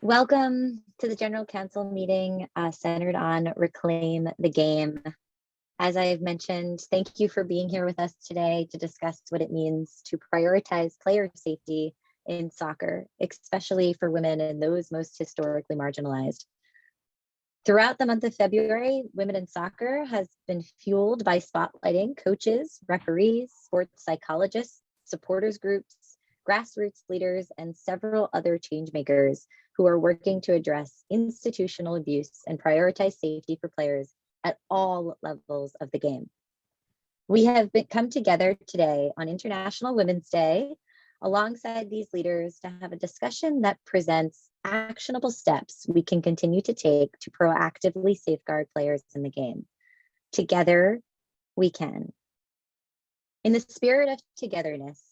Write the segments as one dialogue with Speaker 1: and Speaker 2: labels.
Speaker 1: Welcome to the General Council meeting centered on Reclaim the Game. As I've mentioned, thank you for being here with us today to discuss what it means to prioritize player safety in soccer, especially for women and those most historically marginalized. Throughout the month of February, Women in Soccer has been fueled by spotlighting coaches, referees, sports psychologists, supporters groups, grassroots leaders, and several other change makers who are working to address institutional abuse and prioritize safety for players at all levels of the game. We have come together today on International Women's Day alongside these leaders to have a discussion that presents actionable steps we can continue to take to proactively safeguard players in the game. Together, we can. In the spirit of togetherness,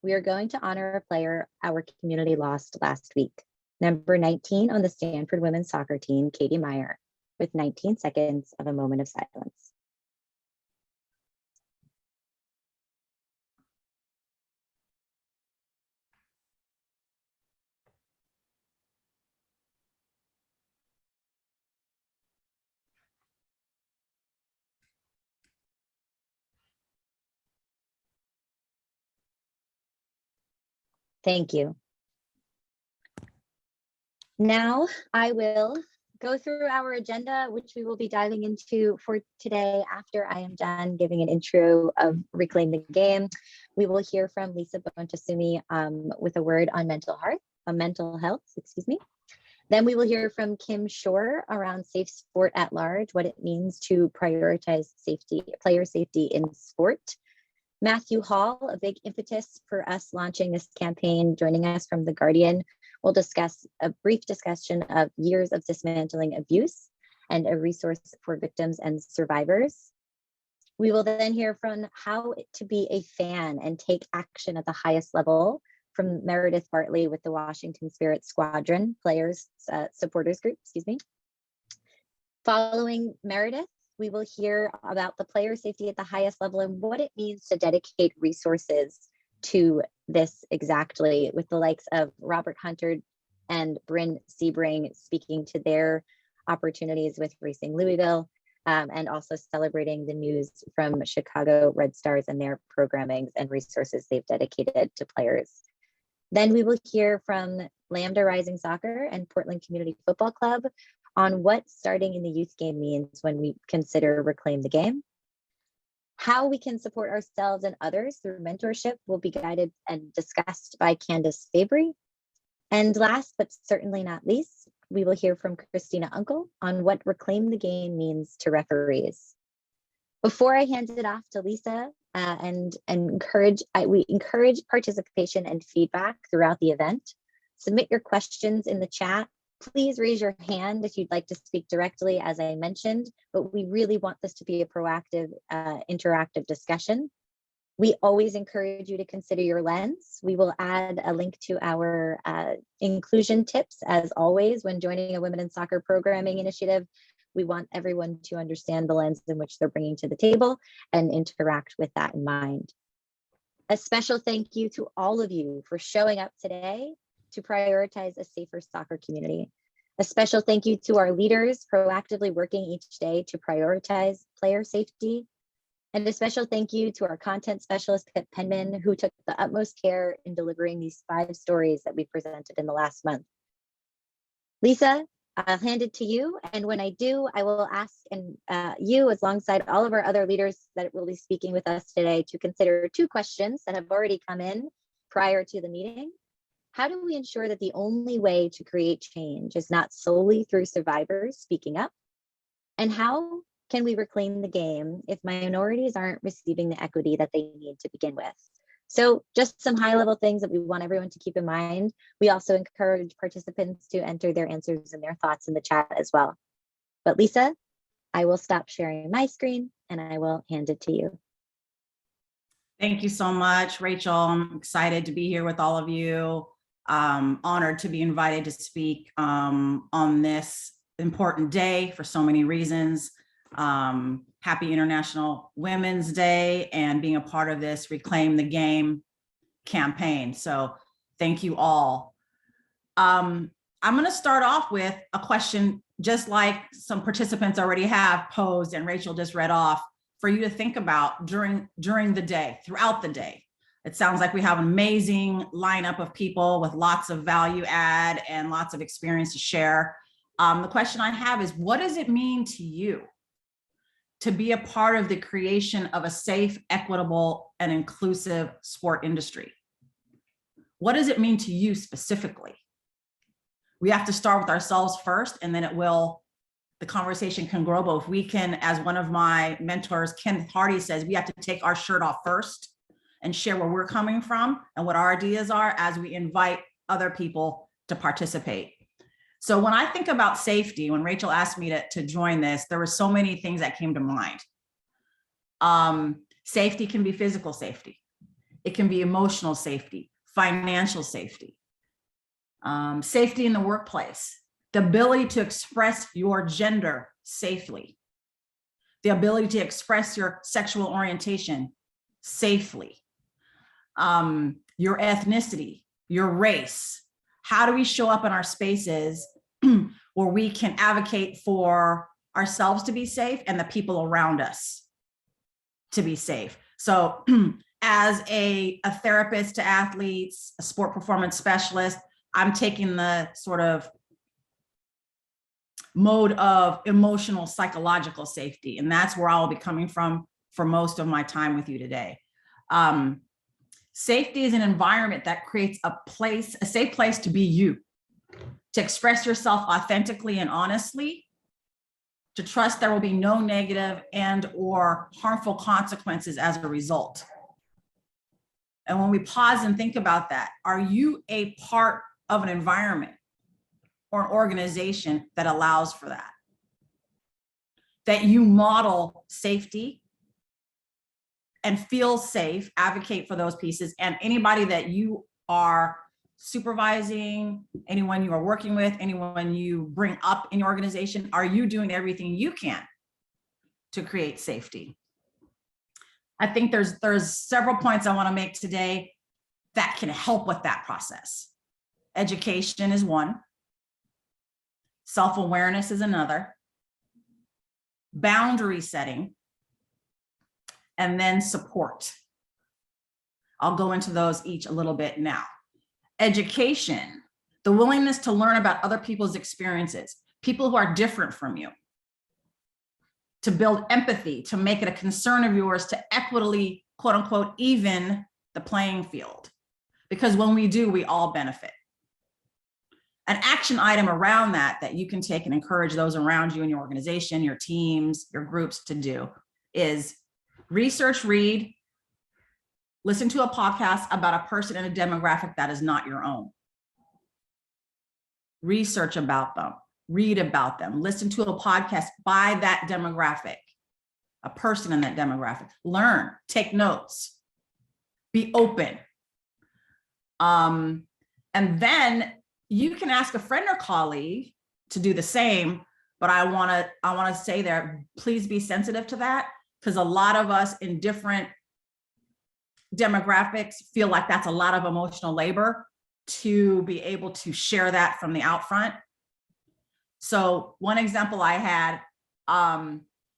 Speaker 1: we are going to honor a player our community lost last week, number 19 on the Stanford women's soccer team, Katie Meyer, with 19 seconds of a moment of silence. Thank you. Now I will go through our agenda, which we will be diving into for today after I am done giving an intro of Reclaim the Game. We will hear from Lisa Bontasumi with a word on mental health, excuse me. Then we will hear from Kim Shore around safe sport at large, what it means to prioritize safety, player safety in sport. Matthew Hall, a big impetus for us launching this campaign, joining us from The Guardian, will discuss a brief discussion of years of dismantling abuse and a resource for victims and survivors. We will then hear from how to be a fan and take action at the highest level from Meredith Bartley with the Washington Spirit Squadron players supporters group, excuse me. Following Meredith, we will hear about the player safety at the highest level and what it means to dedicate resources to this exactly, with the likes of Robert Hunter and Bryn Sebring speaking to their opportunities with Racing Louisville, and also celebrating the news from Chicago Red Stars and their programming and resources they've dedicated to players. Then we will hear from Lambda Rising Soccer and Portland Community Football Club on what starting in the youth game means when we consider Reclaim the Game. How we can support ourselves and others through mentorship will be guided and discussed by Candace Fabry. And last, but certainly not least, we will hear from Christina Uncle on what Reclaim the Game means to referees. Before I hand it off to Lisa, we encourage participation and feedback throughout the event. Submit your questions in the chat. Please raise your hand if you'd like to speak directly, as I mentioned, but we really want this to be a proactive, interactive discussion. We always encourage you to consider your lens. We will add a link to our inclusion tips, as always, when joining a Women in Soccer programming initiative. We want everyone to understand the lens in which they're bringing to the table and interact with that in mind. A special thank you to all of you for showing up today to prioritize a safer soccer community. A special thank you to our leaders proactively working each day to prioritize player safety. And a special thank you to our content specialist, Pip Penman, who took the utmost care in delivering these 5 stories that we presented in the last month. Lisa, I'll hand it to you. And when I do, I will ask you, alongside all of our other leaders that will be speaking with us today, to consider 2 questions that have already come in prior to the meeting. How do we ensure that the only way to create change is not solely through survivors speaking up? And how can we reclaim the game if minorities aren't receiving the equity that they need to begin with? So just some high-level things that we want everyone to keep in mind. We also encourage participants to enter their answers and their thoughts in the chat as well. But Lisa, I will stop sharing my screen and I will hand it to you.
Speaker 2: Thank you so much, Rachel. I'm excited to be here with all of you. Honored to be invited to speak on this important day for so many reasons. Happy International Women's Day and being a part of this Reclaim the Game campaign. So thank you all. I I'm going to start off with a question, just like some participants already have posed and Rachel just read off, for you to think about during the day, throughout the day. It sounds like we have an amazing lineup of people with lots of value add and lots of experience to share. The question I have is, what does it mean to you to be a part of the creation of a safe, equitable, and inclusive sport industry? What does it mean to you specifically? We have to start with ourselves first, and then the conversation can grow. But if we can, as one of my mentors, Ken Hardy, says, we have to take our shirt off first and share where we're coming from and what our ideas are as we invite other people to participate. So when I think about safety, when Rachel asked me to join this, there were so many things that came to mind. Safety can be physical safety. It can be emotional safety, financial safety, safety in the workplace, the ability to express your gender safely, the ability to express your sexual orientation safely, your ethnicity, your race. How do we show up in our spaces where we can advocate for ourselves to be safe and the people around us to be safe? So as a therapist to athletes, a sport performance specialist, I'm taking the sort of mode of emotional, psychological safety. And that's where I'll be coming from for most of my time with you today. Safety is an environment that creates a safe place to be you, to express yourself authentically and honestly, to trust there will be no negative and or harmful consequences as a result. And when we pause and think about that, are you a part of an environment or an organization that allows for that? That you model safety and feel safe, advocate for those pieces, and anybody that you are supervising, anyone you are working with, anyone you bring up in your organization, are you doing everything you can to create safety? I think there's several points I want to make today that can help with that process. Education is one. Self-awareness is another. Boundary setting. And then support. I'll go into those each a little bit now. Education, the willingness to learn about other people's experiences, people who are different from you, to build empathy, to make it a concern of yours to equitably, quote unquote, even the playing field. Because when we do, we all benefit. An action item around that you can take and encourage those around you in your organization, your teams, your groups to do is research, read, listen to a podcast about a person in a demographic that is not your own. Research about them, read about them, listen to a podcast by that demographic, a person in that demographic. Learn, take notes, be open. And then you can ask a friend or colleague to do the same, but I want to say there, please be sensitive to that, because a lot of us in different demographics feel like that's a lot of emotional labor to be able to share that from the out front. So one example I had,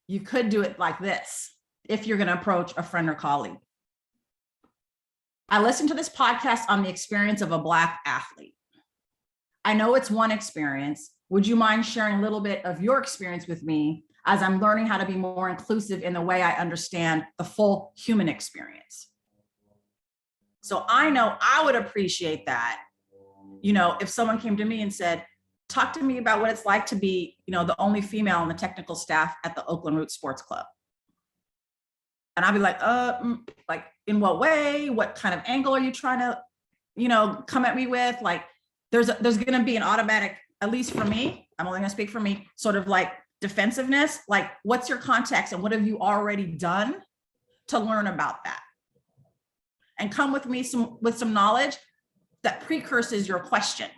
Speaker 2: you could do it like this if you're going to approach a friend or colleague. I listened to this podcast on the experience of a Black athlete. I know it's one experience. Would you mind sharing a little bit of your experience with me as I'm learning how to be more inclusive in the way I understand the full human experience? So I know I would appreciate that, if someone came to me and said, talk to me about what it's like to be, the only female on the technical staff at the Oakland Roots Sports Club. And I'd be like, like in what way? What kind of angle are you trying to, come at me with? Like, there's going to be an automatic, at least for me, I'm only going to speak for me, sort of like defensiveness. Like, what's your context and what have you already done to learn about that? And come with me with some knowledge that precurses your question.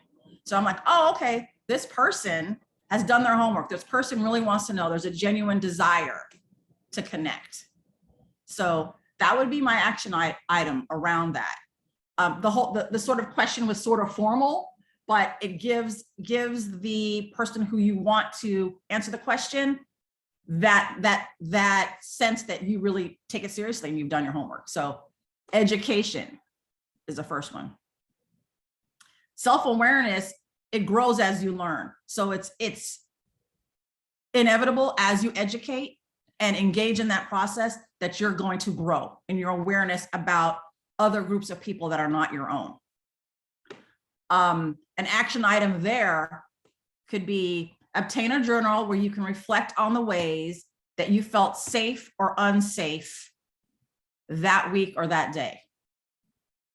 Speaker 2: So I'm like, oh, okay, this person has done their homework. This person really wants to know. There's a genuine desire to connect. So that would be my action item around that. The sort of question was sort of formal, but it gives the person who you want to answer the question that sense that you really take it seriously and you've done your homework. So education is the first one. Self-awareness, it grows as you learn. So it's inevitable as you educate and engage in that process that you're going to grow in your awareness about other groups of people that are not your own. An action item there could be obtain a journal where you can reflect on the ways that you felt safe or unsafe that week or that day.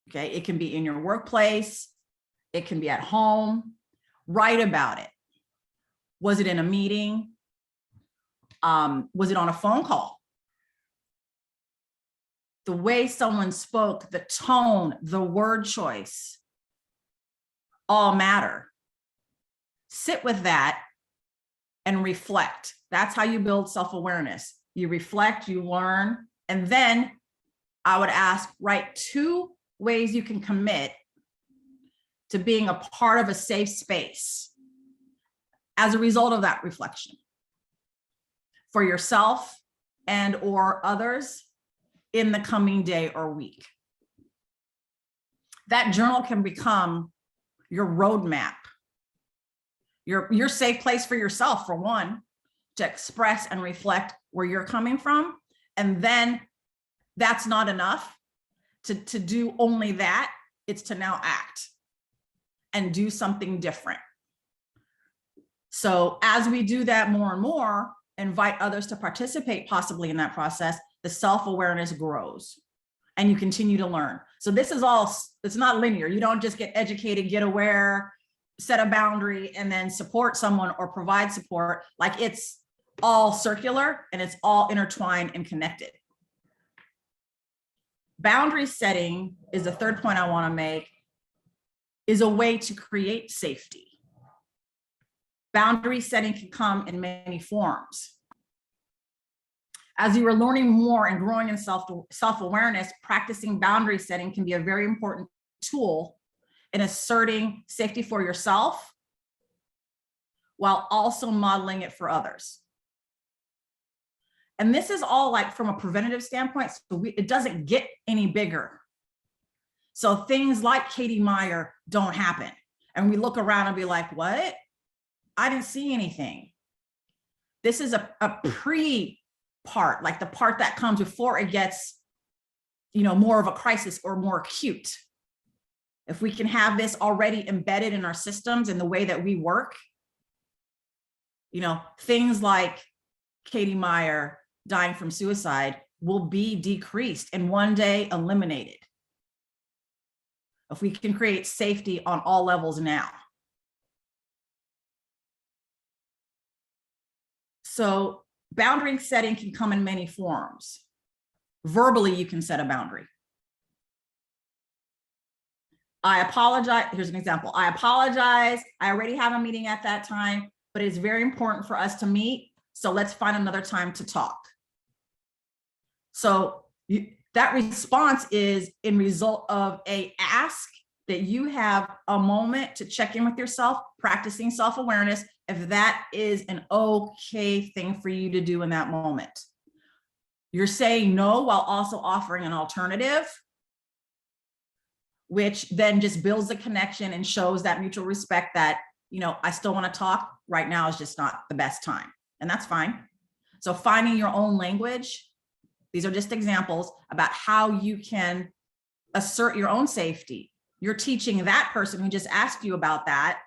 Speaker 2: Okay, it can be in your workplace, it can be at home. Write about it. Was it in a meeting? Was it on a phone call? The way someone spoke, the tone, the word choice, all matter. Sit with that and reflect. That's how you build self-awareness. You reflect, you learn, and then I would ask, write 2 ways you can commit to being a part of a safe space as a result of that reflection for yourself and or others in the coming day or week. That journal can become your roadmap, your safe place for yourself, for one, to express and reflect where you're coming from. And then that's not enough to do only that. It's to now act and do something different. So as we do that more and more, invite others to participate possibly in that process, the self-awareness grows and you continue to learn. So this is all, it's not linear. You don't just get educated, get aware, set a boundary, and then support someone or provide support. Like, it's all circular and it's all intertwined and connected. Boundary setting is the third point I want to make, is a way to create safety. Boundary setting can come in many forms. As you are learning more and growing in self-awareness, practicing boundary setting can be a very important tool in asserting safety for yourself while also modeling it for others. And this is all like from a preventative standpoint, so it doesn't get any bigger. So things like Katie Meyer don't happen. And we look around and be like, what? I didn't see anything. This is a pre part, like the part that comes before it gets, more of a crisis or more acute. If we can have this already embedded in our systems and the way that we work, things like Katie Meyer dying from suicide will be decreased and one day eliminated if we can create safety on all levels now. So boundary setting can come in many forms. Verbally, you can set a boundary. I apologize. Here's an example. I apologize. I already have a meeting at that time, but it's very important for us to meet. So let's find another time to talk. So that response is in result of a ask that you have a moment to check in with yourself, practicing self-awareness, if that is an okay thing for you to do in that moment. You're saying no while also offering an alternative, which then just builds the connection and shows that mutual respect that, I still want to talk. Right now is just not the best time. And that's fine. So finding your own language, these are just examples about how you can assert your own safety. You're teaching that person who just asked you about that.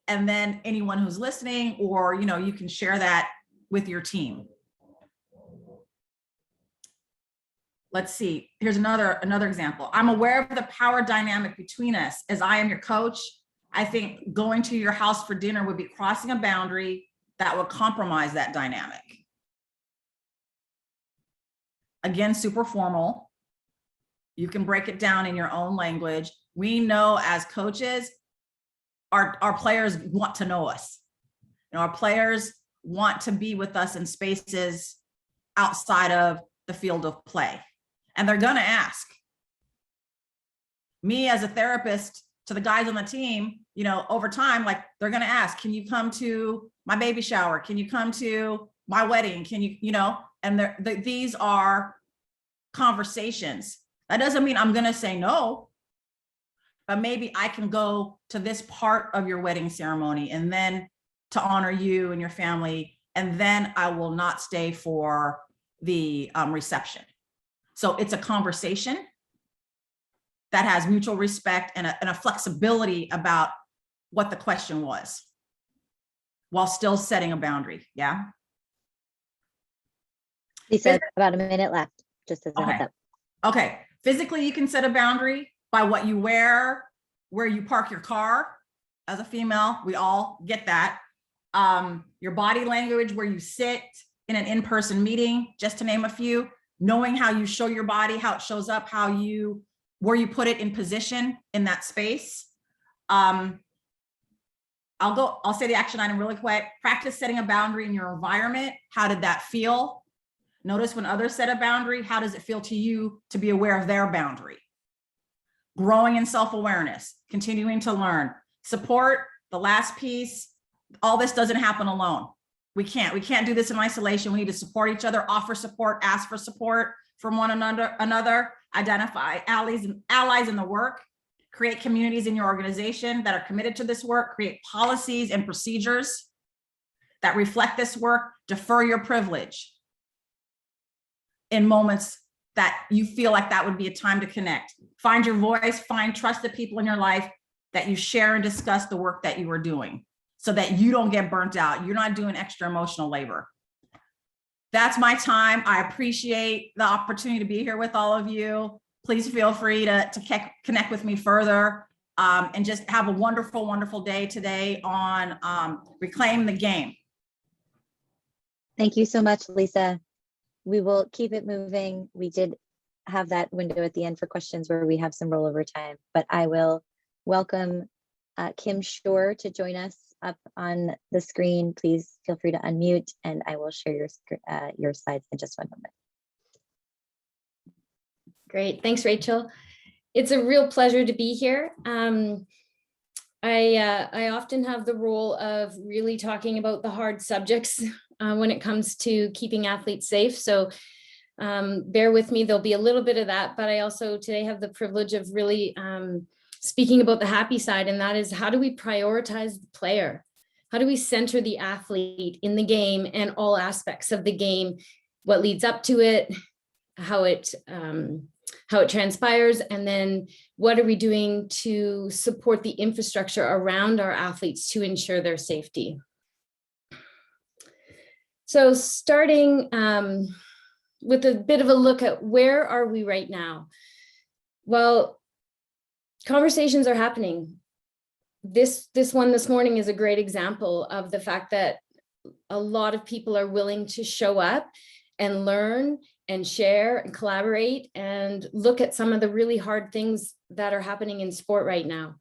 Speaker 2: And then anyone who's listening, or, you can share that with your team. Let's see, here's another example. I'm aware of the power dynamic between us. As I am your coach, I think going to your house for dinner would be crossing a boundary that would compromise that dynamic. Again, super formal. You can break it down in your own language. We know as coaches, our players want to know us. Our players want to be with us in spaces outside of the field of play. And they're going to ask. Me as a therapist to the guys on the team, you know, over time, like they're going to ask, can you come to my baby shower? Can you come to my wedding? Can you, you know, and these are conversations. That doesn't mean I'm going to say no, but maybe I can go to this part of your wedding ceremony and then to honor you and your family. And then I will not stay for the reception. So it's a conversation that has mutual respect and a flexibility about what the question was, while still setting a boundary. Yeah.
Speaker 1: Lisa, about a minute left, just as a heads up.
Speaker 2: Okay. Physically, you can set a boundary by what you wear, where you park your car. As a female, we all get that. Your body language, where you sit in an in-person meeting, just to name a few. Knowing how you show your body, how it shows up, where you put it in position in that space. I'll say the action item really quick. Practice setting a boundary in your environment. How did that feel? Notice when others set a boundary, how does it feel to you to be aware of their boundary? Growing in self-awareness, continuing to learn. Support, the last piece. All this doesn't happen alone. We can't do this in isolation. We need to support each other, offer support, ask for support from one another, identify allies in the work, create communities in your organization that are committed to this work, create policies and procedures that reflect this work, defer your privilege in moments that you feel like that would be a time to connect. Find your voice, find trusted people in your life that you share and discuss the work that you are doing, so that you don't get burnt out. You're not doing extra emotional labor. That's my time. I appreciate the opportunity to be here with all of you. Please feel free to connect with me further, and just have a wonderful, wonderful day today on Reclaim the Game.
Speaker 1: Thank you so much, Lisa. We will keep it moving. We did have that window at the end for questions where we have some rollover time, but I will welcome Kim Shore to join us up on the screen. Please feel free to unmute, and I will share your slides in just one moment.
Speaker 3: Great, thanks, Rachel. It's a real pleasure to be here. I often have the role of really talking about the hard subjects when it comes to keeping athletes safe. So bear with me, there'll be a little bit of that, but I also today have the privilege of really speaking about the happy side, and that is, how do we prioritize the player? How do we center the athlete in the game and all aspects of the game, what leads up to it, how it transpires, and then what are we doing to support the infrastructure around our athletes to ensure their safety? So starting with a bit of a look at where are we right now? Well, conversations are happening. This one this morning is a great example of the fact that a lot of people are willing to show up and learn and share and collaborate and look at some of the really hard things that are happening in sport right now.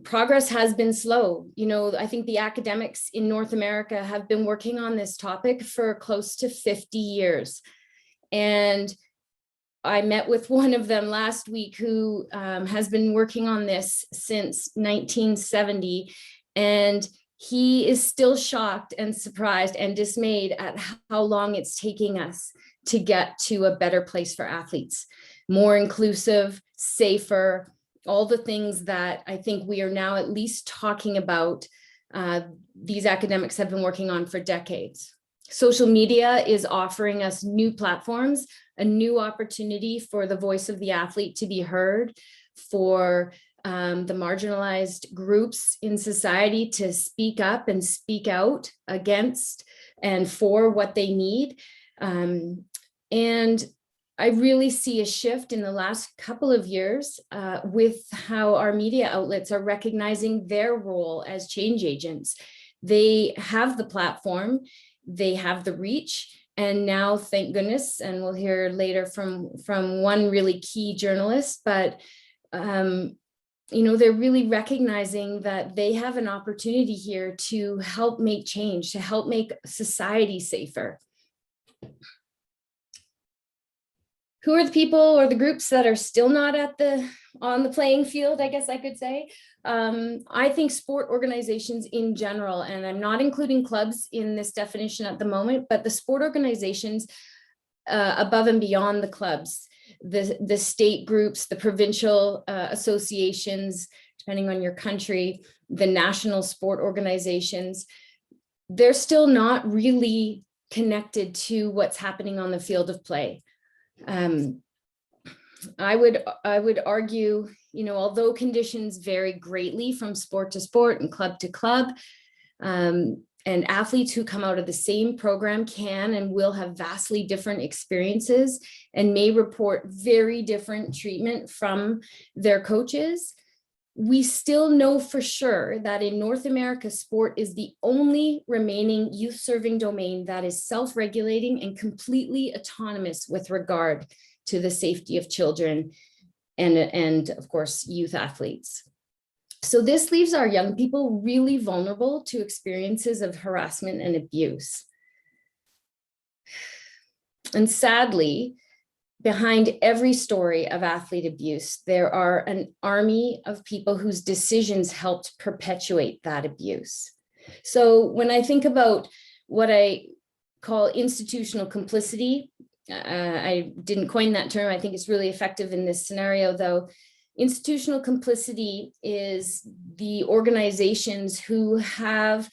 Speaker 3: Progress has been slow. You know, I think the academics in North America have been working on this topic for close to 50 years. And I met with one of them last week who has been working on this since 1970, and he is still shocked and surprised and dismayed at how long it's taking us to get to a better place for athletes, more inclusive, safer, all the things that I think we are now at least talking about. These academics have been working on for decades. Social media is offering us new platforms, a new opportunity for the voice of the athlete to be heard, for the marginalized groups in society to speak up and speak out against and for what they need. And I really see a shift in the last couple of years with how our media outlets are recognizing their role as change agents. They have the platform, they have the reach, and now, thank goodness, and we'll hear later from one really key journalist, but you know, they're really recognizing that they have an opportunity here to help make change, to help make society safer. Who are the people or the groups that are still not on the playing field, I guess I could say? I think sport organizations in general, and I'm not including clubs in this definition at the moment, but the sport organizations above and beyond the clubs, the state groups, the provincial associations, depending on your country, the national sport organizations, they're still not really connected to what's happening on the field of play. I would argue, although conditions vary greatly from sport to sport and club to club, and athletes who come out of the same program can and will have vastly different experiences and may report very different treatment from their coaches, we still know for sure that in North America, sport is the only remaining youth-serving domain that is self-regulating and completely autonomous with regard to the safety of children and of course, youth athletes. So this leaves our young people really vulnerable to experiences of harassment and abuse. And sadly, behind every story of athlete abuse, there are an army of people whose decisions helped perpetuate that abuse. So when I think about what I call institutional complicity, I didn't coin that term. I think it's really effective in this scenario, though. Institutional complicity is the organizations who have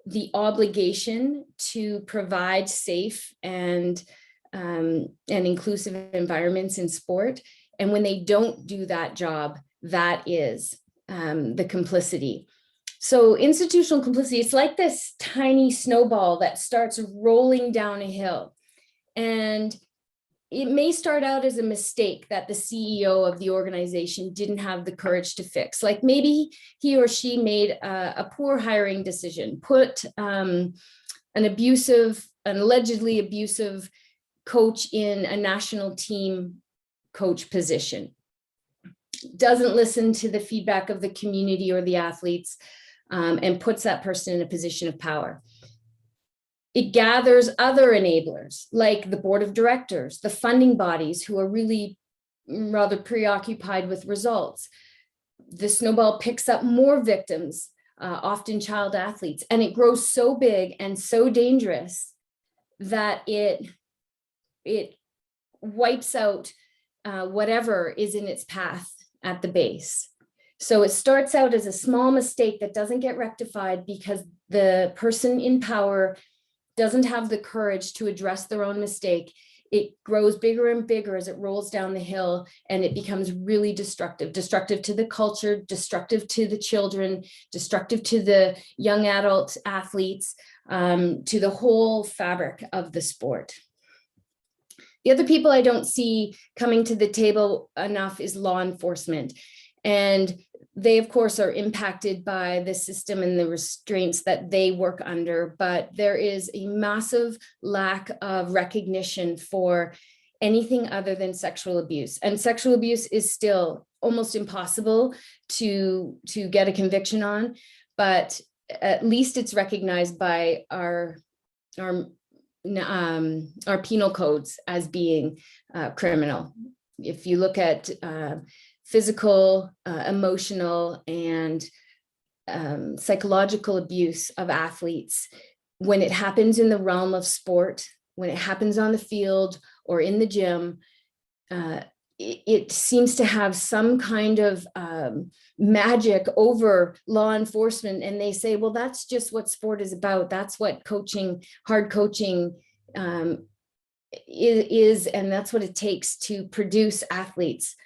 Speaker 3: the obligation to provide safe and inclusive environments in sport. And when they don't do that job, that is the complicity. So institutional complicity, it's like this tiny snowball that starts rolling down a hill. And it may start out as a mistake that the CEO of the organization didn't have the courage to fix. Like maybe he or she made a poor hiring decision, put an allegedly abusive coach in a national team coach position, doesn't listen to the feedback of the community or the athletes, and puts that person in a position of power. It gathers other enablers like the board of directors, the funding bodies who are really rather preoccupied with results. The snowball picks up more victims, often child athletes, and it grows so big and so dangerous that it wipes out whatever is in its path at the base. So it starts out as a small mistake that doesn't get rectified because the person in power doesn't have the courage to address their own mistake. It grows bigger and bigger as it rolls down the hill, and it becomes really destructive to the culture, destructive to the children, destructive to the young adult athletes, to the whole fabric of the sport. The other people I don't see coming to the table enough is law enforcement. And they, of course, are impacted by the system and the restraints that they work under, but there is a massive lack of recognition for anything other than sexual abuse. And sexual abuse is still almost impossible to get a conviction on, but at least it's recognized by our penal codes as being criminal. If you look at physical, emotional, and psychological abuse of athletes, when it happens in the realm of sport, when it happens on the field or in the gym, it seems to have some kind of magic over law enforcement. And they say, well, that's just what sport is about. That's what coaching, hard coaching is, and that's what it takes to produce athletes.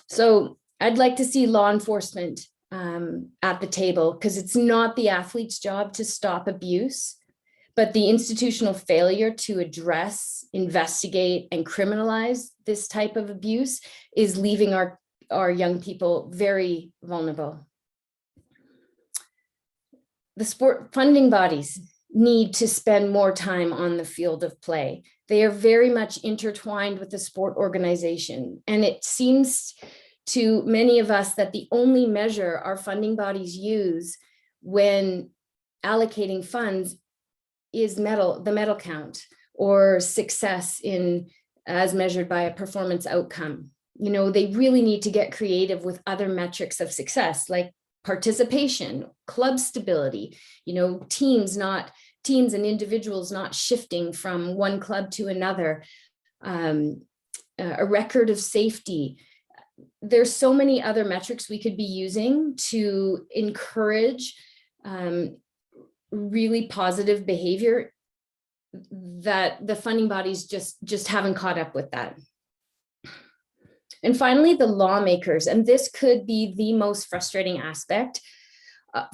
Speaker 3: So I'd like to see law enforcement at the table, because it's not the athlete's job to stop abuse, but the institutional failure to address, investigate, and criminalize this type of abuse is leaving our young people very vulnerable. The sport funding bodies need to spend more time on the field of play. They are very much intertwined with the sport organization. And it seems to many of us that the only measure our funding bodies use when allocating funds is the medal count or success in as measured by a performance outcome. You know, they really need to get creative with other metrics of success, like participation, club stability, you know, teams and individuals not shifting from one club to another, a record of safety. There's so many other metrics we could be using to encourage really positive behavior that the funding bodies just haven't caught up with that. And finally, the lawmakers, and this could be the most frustrating aspect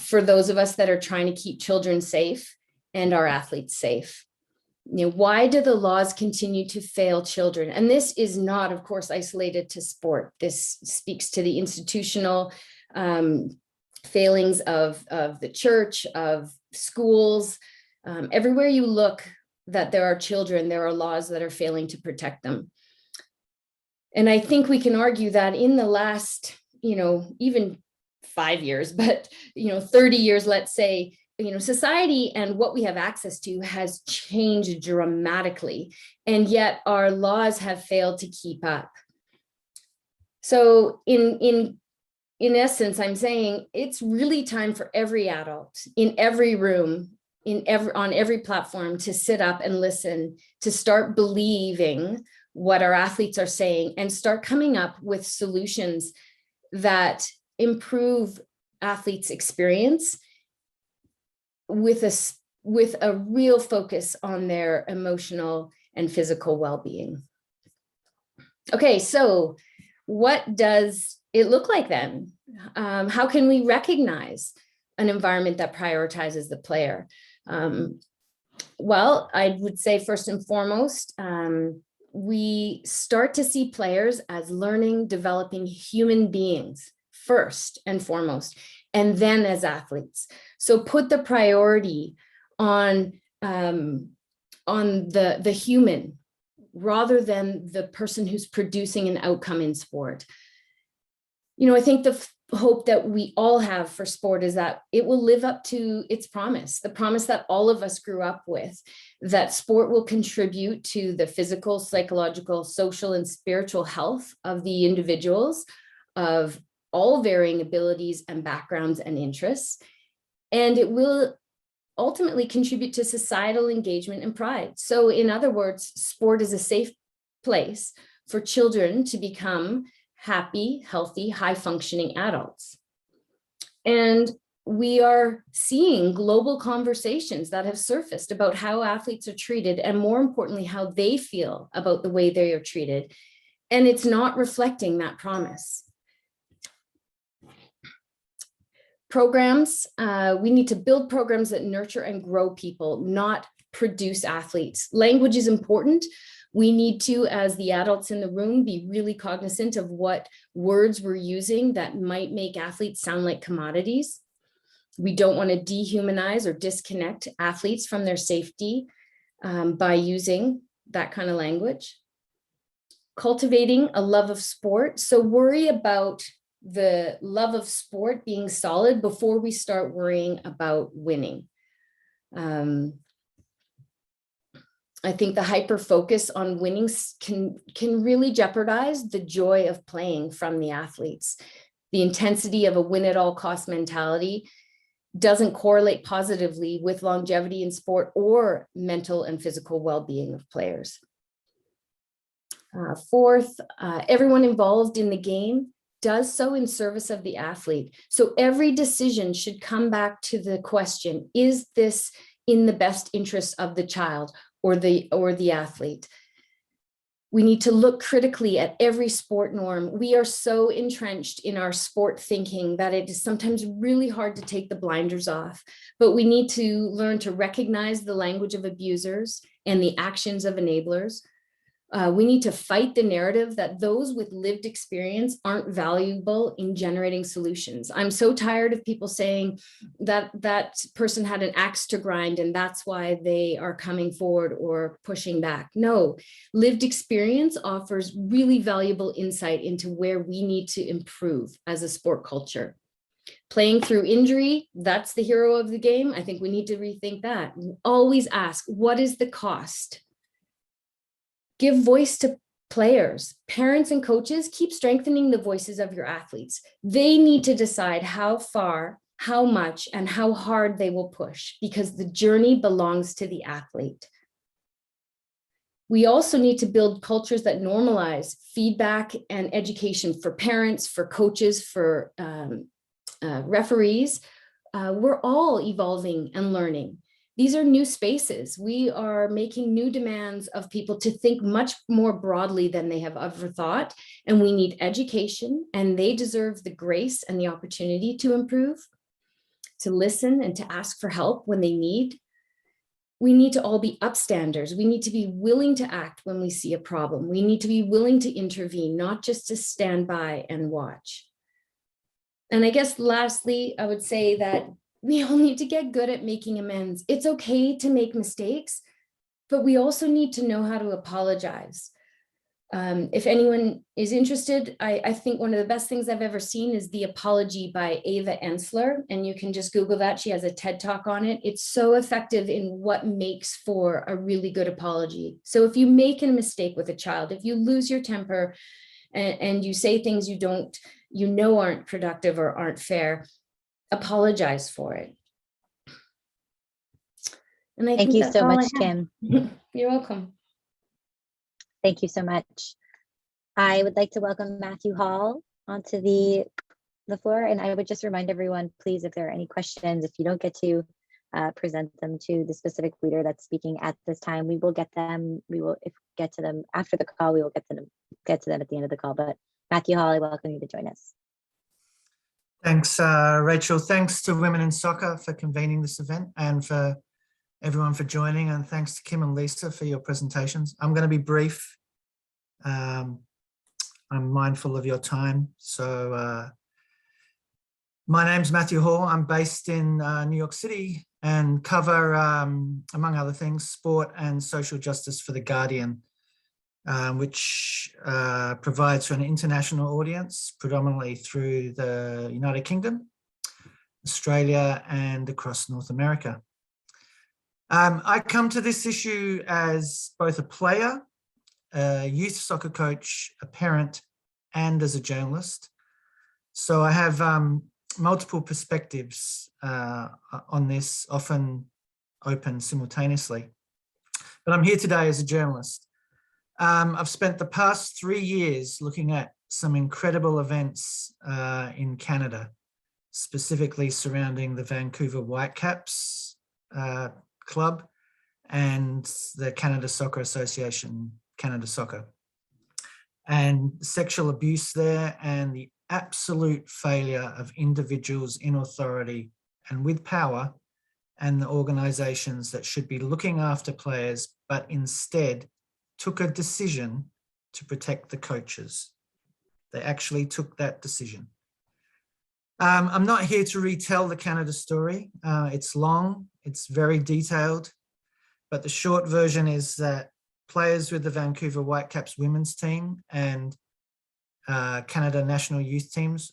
Speaker 3: for those of us that are trying to keep children safe and our athletes safe. You know, why do the laws continue to fail children? And this is not, of course, isolated to sport. This speaks to the institutional failings of the church, of schools. Everywhere you look that there are children, there are laws that are failing to protect them. And I think we can argue that in the last, you know, even 5 years, but, you know, 30 years, let's say, you know, society and what we have access to has changed dramatically, and yet our laws have failed to keep up. So in essence, I'm saying it's really time for every adult in every room, on every platform, to sit up and listen, to start believing what our athletes are saying and start coming up with solutions that improve athletes' experience with a real focus on their emotional and physical well-being. Okay, so what does it look like then? How can we recognize an environment that prioritizes the player? Well, I would say first and foremost, we start to see players as learning, developing human beings first and foremost, and then as athletes. So put the priority on the human rather than the person who's producing an outcome in sport. You know, I think the hope that we all have for sport is that it will live up to its promise, the promise that all of us grew up with, that sport will contribute to the physical, psychological, social, and spiritual health of the individuals of all varying abilities and backgrounds and interests. And it will ultimately contribute to societal engagement and pride. So in other words, sport is a safe place for children to become happy, healthy, high-functioning adults. And we are seeing global conversations that have surfaced about how athletes are treated, and more importantly, how they feel about the way they are treated. And it's not reflecting that promise. Programs, we need to build programs that nurture and grow people, not produce athletes. Language is important. We need to, as the adults in the room, be really cognizant of what words we're using that might make athletes sound like commodities. We don't want to dehumanize or disconnect athletes from their safety by using that kind of language. Cultivating a love of sport. So worry about the love of sport being solid before we start worrying about winning. I think the hyper focus on winning can really jeopardize the joy of playing from the athletes. The intensity of a win at all cost mentality doesn't correlate positively with longevity in sport or mental and physical well-being of players. Fourth, everyone involved in the game does so in service of the athlete. So every decision should come back to the question, is this in the best interest of the child or the athlete? We need to look critically at every sport norm. We are so entrenched in our sport thinking that it is sometimes really hard to take the blinders off, but we need to learn to recognize the language of abusers and the actions of enablers. We need to fight the narrative that those with lived experience aren't valuable in generating solutions. I'm so tired of people saying that that person had an axe to grind and that's why they are coming forward or pushing back. No, lived experience offers really valuable insight into where we need to improve as a sport culture. Playing through injury, that's the hero of the game. I think we need to rethink that. Always ask, what is the cost? Give voice to players. Parents and coaches, keep strengthening the voices of your athletes. They need to decide how far, how much, and how hard they will push, because the journey belongs to the athlete. We also need to build cultures that normalize feedback and education for parents, for coaches, for referees. We're all evolving and learning. These are new spaces. We are making new demands of people to think much more broadly than they have ever thought. And we need education, and they deserve the grace and the opportunity to improve, to listen and to ask for help when they need. We need to all be upstanders. We need to be willing to act when we see a problem. We need to be willing to intervene, not just to stand by and watch. And I guess lastly, I would say that we all need to get good at making amends. It's okay to make mistakes, but we also need to know how to apologize. If anyone is interested, I think one of the best things I've ever seen is The Apology by Ava Ensler, and you can just Google that. She has a TED Talk on it. It's so effective in what makes for a really good apology. So if you make a mistake with a child, if you lose your temper and you say things you know aren't productive or aren't fair, apologize for it. And
Speaker 1: Thank you so much, Kim.
Speaker 3: You're welcome.
Speaker 1: Thank you so much. I would like to welcome Matthew Hall onto the floor, and I would just remind everyone, please, if there are any questions, if you don't get to present them to the specific leader that's speaking at this time, we will get them. We will get to them after the call. We will get to them at the end of the call. But Matthew Hall, I welcome you to join us.
Speaker 4: Thanks, Rachel. Thanks to Women in Soccer for convening this event, and for everyone for joining, and thanks to Kim and Lisa for your presentations. I'm going to be brief. I'm mindful of your time. So my name's Matthew Hall. I'm based in New York City and cover, among other things, sport and social justice for The Guardian, which provides for an international audience, predominantly through the United Kingdom, Australia, and across North America. I come to this issue as both a player, a youth soccer coach, a parent, and as a journalist. So I have multiple perspectives on this, often open simultaneously. But I'm here today as a journalist. I've spent the past 3 years looking at some incredible events in Canada, specifically surrounding the Vancouver Whitecaps club and the Canada Soccer Association, Canada Soccer, and sexual abuse there, and the absolute failure of individuals in authority and with power, and the organisations that should be looking after players, but instead took a decision to protect the coaches. They actually took that decision. I'm not here to retell the Canada story. It's long, it's very detailed, but the short version is that players with the Vancouver Whitecaps women's team and Canada national youth teams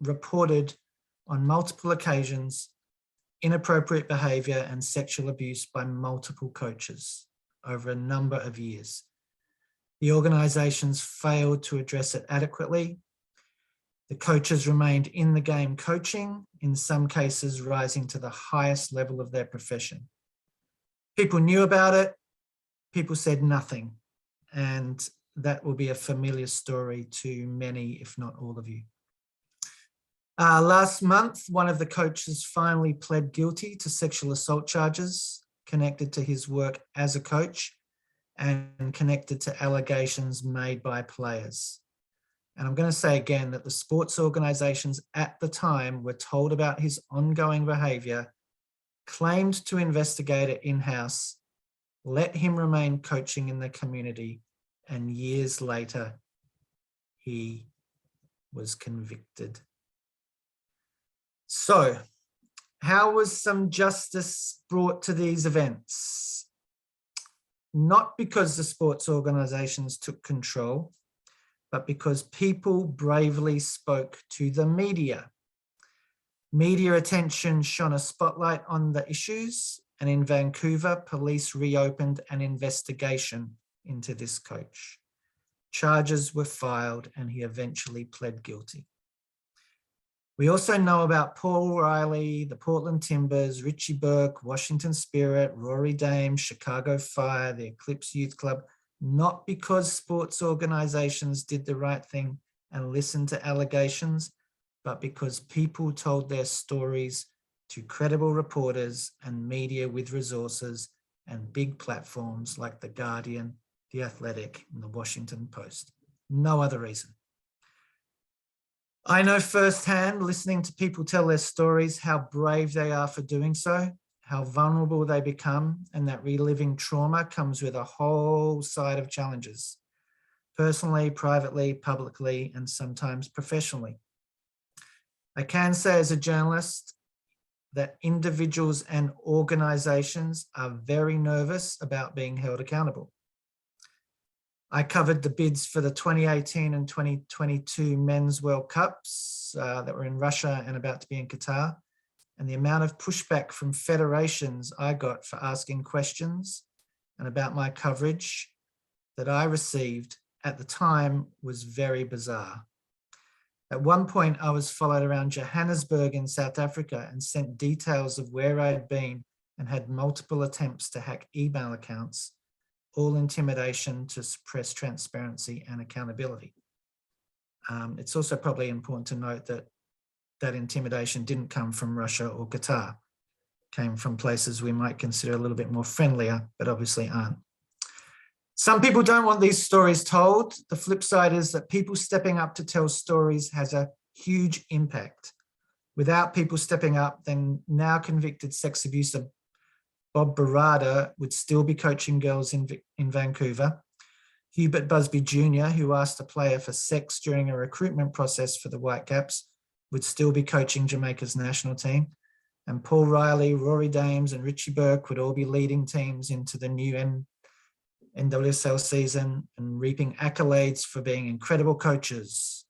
Speaker 4: reported on multiple occasions inappropriate behaviour and sexual abuse by multiple coaches over a number of years. The organisations failed to address it adequately. The coaches remained in the game coaching, in some cases rising to the highest level of their profession. People knew about it, people said nothing, and that will be a familiar story to many, if not all of you. Last month, one of the coaches finally pled guilty to sexual assault charges connected to his work as a coach and connected to allegations made by players. And I'm going to say again that the sports organisations at the time were told about his ongoing behaviour, claimed to investigate it in-house, let him remain coaching in the community, and years later, he was convicted. So, how was some justice brought to these events? Not because the sports organisations took control, but because people bravely spoke to the media. Media attention shone a spotlight on the issues, and in Vancouver, police reopened an investigation into this coach. Charges were filed and he eventually pled guilty. We also know about Paul Riley, the Portland Timbers, Richie Burke, Washington Spirit, Rory Dames, Chicago Fire, the Eclipse Youth Club, not because sports organizations did the right thing and listened to allegations, but because people told their stories to credible reporters and media with resources and big platforms like The Guardian, The Athletic, and The Washington Post. No other reason. I know firsthand, listening to people tell their stories, how brave they are for doing so, how vulnerable they become, and that reliving trauma comes with a whole side of challenges, personally, privately, publicly, and sometimes professionally. I can say as a journalist that individuals and organisations are very nervous about being held accountable. I covered the bids for the 2018 and 2022 Men's World Cups that were in Russia and about to be in Qatar. And the amount of pushback from federations I got for asking questions and about my coverage that I received at the time was very bizarre. At one point, I was followed around Johannesburg in South Africa and sent details of where I'd been and had multiple attempts to hack email accounts, all intimidation to suppress transparency and accountability. It's also probably important to note that that intimidation didn't come from Russia or Qatar. It came from places we might consider a little bit more friendlier, but obviously aren't. Some people don't want these stories told. The flip side is that people stepping up to tell stories has a huge impact. Without people stepping up, then now convicted sex abuser Bob Barada would still be coaching girls in Vancouver. Hubert Busby Jr., who asked a player for sex during a recruitment process for the Whitecaps, would still be coaching Jamaica's national team. And Paul Riley, Rory Dames, and Richie Burke would all be leading teams into the new NWSL season and reaping accolades for being incredible coaches.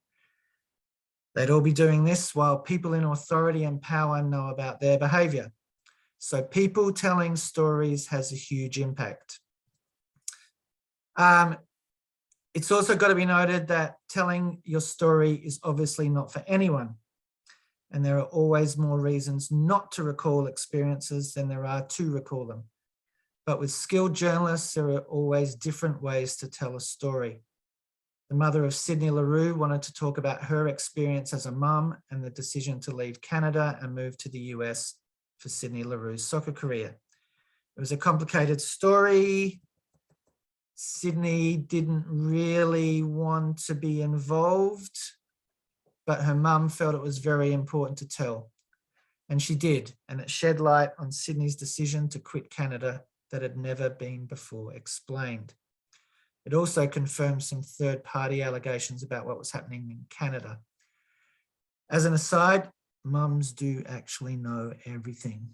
Speaker 4: They'd all be doing this while people in authority and power know about their behaviour. So people telling stories has a huge impact. It's also got to be noted that telling your story is obviously not for anyone. And there are always more reasons not to recall experiences than there are to recall them. But with skilled journalists, there are always different ways to tell a story. The mother of Sydney Leroux wanted to talk about her experience as a mum and the decision to leave Canada and move to the US for Sydney Leroux's soccer career. It was a complicated story. Sydney didn't really want to be involved, but her mum felt it was very important to tell. And she did, and it shed light on Sydney's decision to quit Canada that had never been before explained. It also confirmed some third-party allegations about what was happening in Canada. As an aside, mums do actually know everything.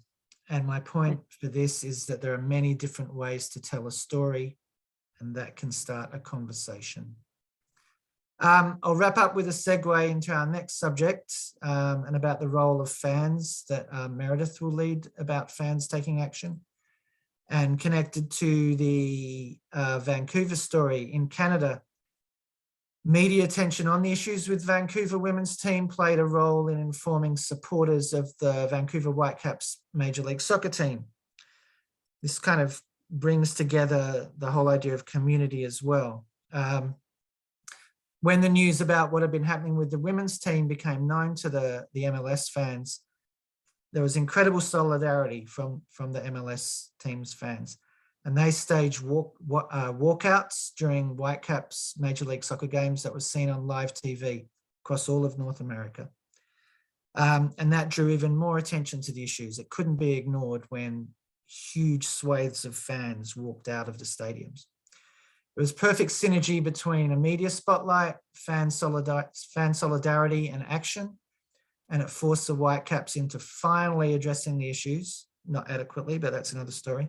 Speaker 4: And my point for this is that there are many different ways to tell a story, and that can start a conversation. I'll wrap up with a segue into our next subject and about the role of fans that Meredith will lead about fans taking action. And connected to the Vancouver story in Canada, media attention on the issues with Vancouver women's team played a role in informing supporters of the Vancouver Whitecaps Major League Soccer team. This kind of brings together the whole idea of community as well. When the news about what had been happening with the women's team became known to the MLS fans, there was incredible solidarity from the MLS team's fans. And they staged walkouts during Whitecaps Major League Soccer games that was seen on live TV across all of North America. And that drew even more attention to the issues. It couldn't be ignored when huge swathes of fans walked out of the stadiums. It was perfect synergy between a media spotlight, fan solidarity and action, and it forced the Whitecaps into finally addressing the issues, not adequately, but that's another story.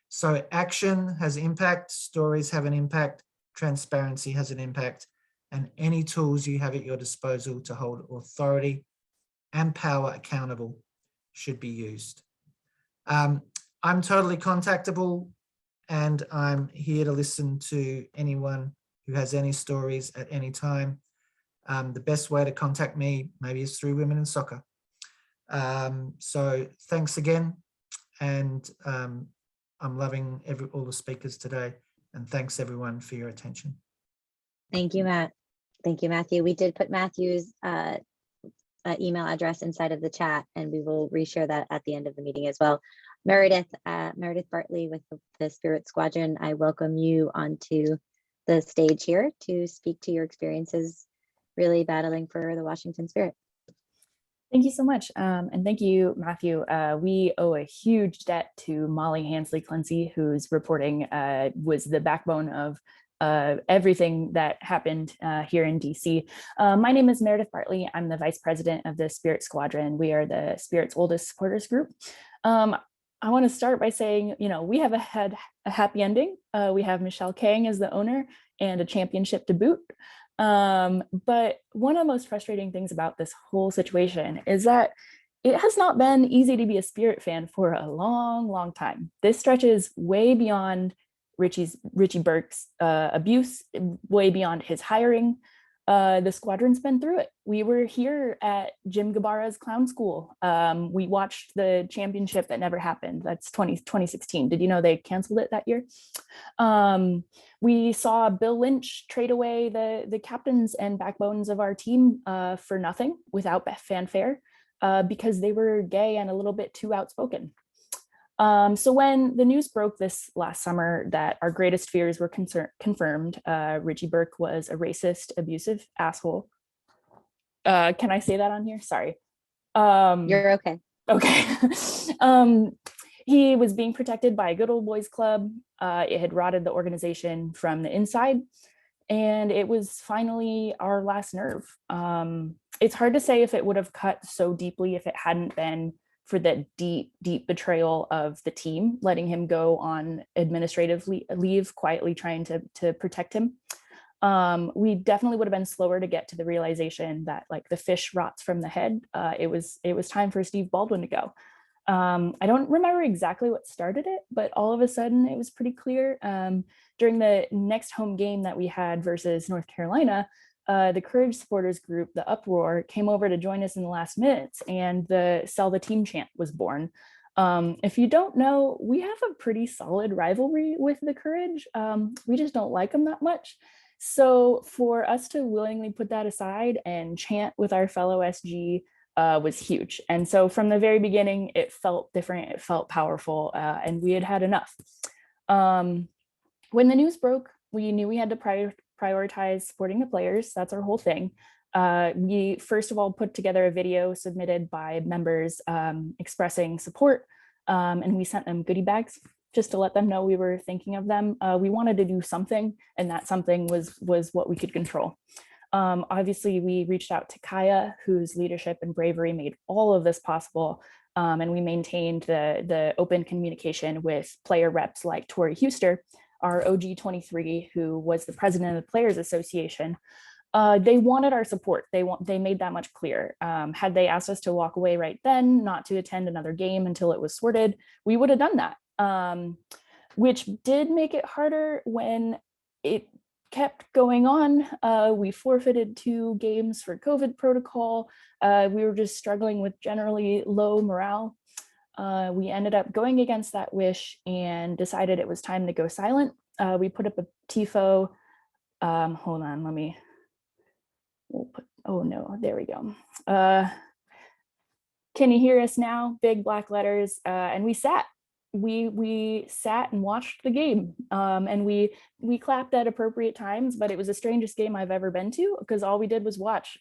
Speaker 4: So action has impact, stories have an impact, transparency has an impact, and any tools you have at your disposal to hold authority and power accountable should be used. I'm totally contactable and I'm here to listen to anyone who has any stories at any time. The best way to contact me maybe is through Women in Soccer. So thanks again, and I'm loving all the speakers today, and thanks everyone for your attention.
Speaker 1: Thank you, Matt. Thank you, Matthew. We did put Matthew's email address inside of the chat, and we will reshare that at the end of the meeting as well. Meredith Bartley with the Spirit Squadron, I welcome you onto the stage here to speak to your experiences really battling for the Washington Spirit.
Speaker 5: Thank you so much. And thank you, Matthew. We owe a huge debt to Molly Hansley-Clancy, whose reporting was the backbone of everything that happened here in DC. My name is Meredith Bartley. I'm the Vice President of the Spirit Squadron. We are the Spirit's oldest supporters group. I want to start by saying, we have had a happy ending. We have Michelle Kang as the owner and a championship to boot. But one of the most frustrating things about this whole situation is that it has not been easy to be a Spirit fan for a long, long time. This stretches way beyond Richie Burke's abuse, way beyond his hiring. The squadron's been through it. We were here at Jim Gabarra's clown school. We watched the championship that never happened. That's 2016. Did you know they canceled it that year? We saw Bill Lynch trade away the captains and backbones of our team for nothing without fanfare because they were gay and a little bit too outspoken. So when the news broke this last summer that our greatest fears were confirmed, Richie Burke was a racist, abusive asshole. Can I say that on here? Sorry.
Speaker 1: You're okay.
Speaker 5: Okay. He was being protected by a good old boys club. It had rotted the organization from the inside, and it was finally our last nerve. It's hard to say if it would have cut so deeply if it hadn't been for the deep, deep betrayal of the team, letting him go on administrative leave, quietly trying to protect him. We definitely would have been slower to get to the realization that like the fish rots from the head. It was time for Steve Baldwin to go. I don't remember exactly what started it, but all of a sudden it was pretty clear. During the next home game that we had versus North Carolina, the Courage supporters group, the Uproar, came over to join us in the last minutes, and the Sell the Team chant was born. If you don't know, we have a pretty solid rivalry with the Courage. We just don't like them that much. So for us to willingly put that aside and chant with our fellow SG was huge. And so from the very beginning, it felt different, it felt powerful, and we had had enough. When the news broke, we knew we had to prioritize supporting the players. That's our whole thing. We first of all put together a video submitted by members expressing support, and we sent them goodie bags just to let them know we were thinking of them. We wanted to do something, and that something was what we could control. Obviously, we reached out to Kaya, whose leadership and bravery made all of this possible, and we maintained the open communication with player reps like Tori Huster, our OG23, who was the president of the Players Association. They wanted our support. They made that much clear. Had they asked us to walk away right then, not to attend another game until it was sorted, we would have done that, which did make it harder when it kept going on. We forfeited 2 games for COVID protocol. We were just struggling with generally low morale. We ended up going against that wish and decided it was time to go silent. We put up a TIFO. Hold on, oh no, there we go. Can you hear us now? Big black letters. And we sat and watched the game. And we clapped at appropriate times, but it was the strangest game I've ever been to because all we did was watch.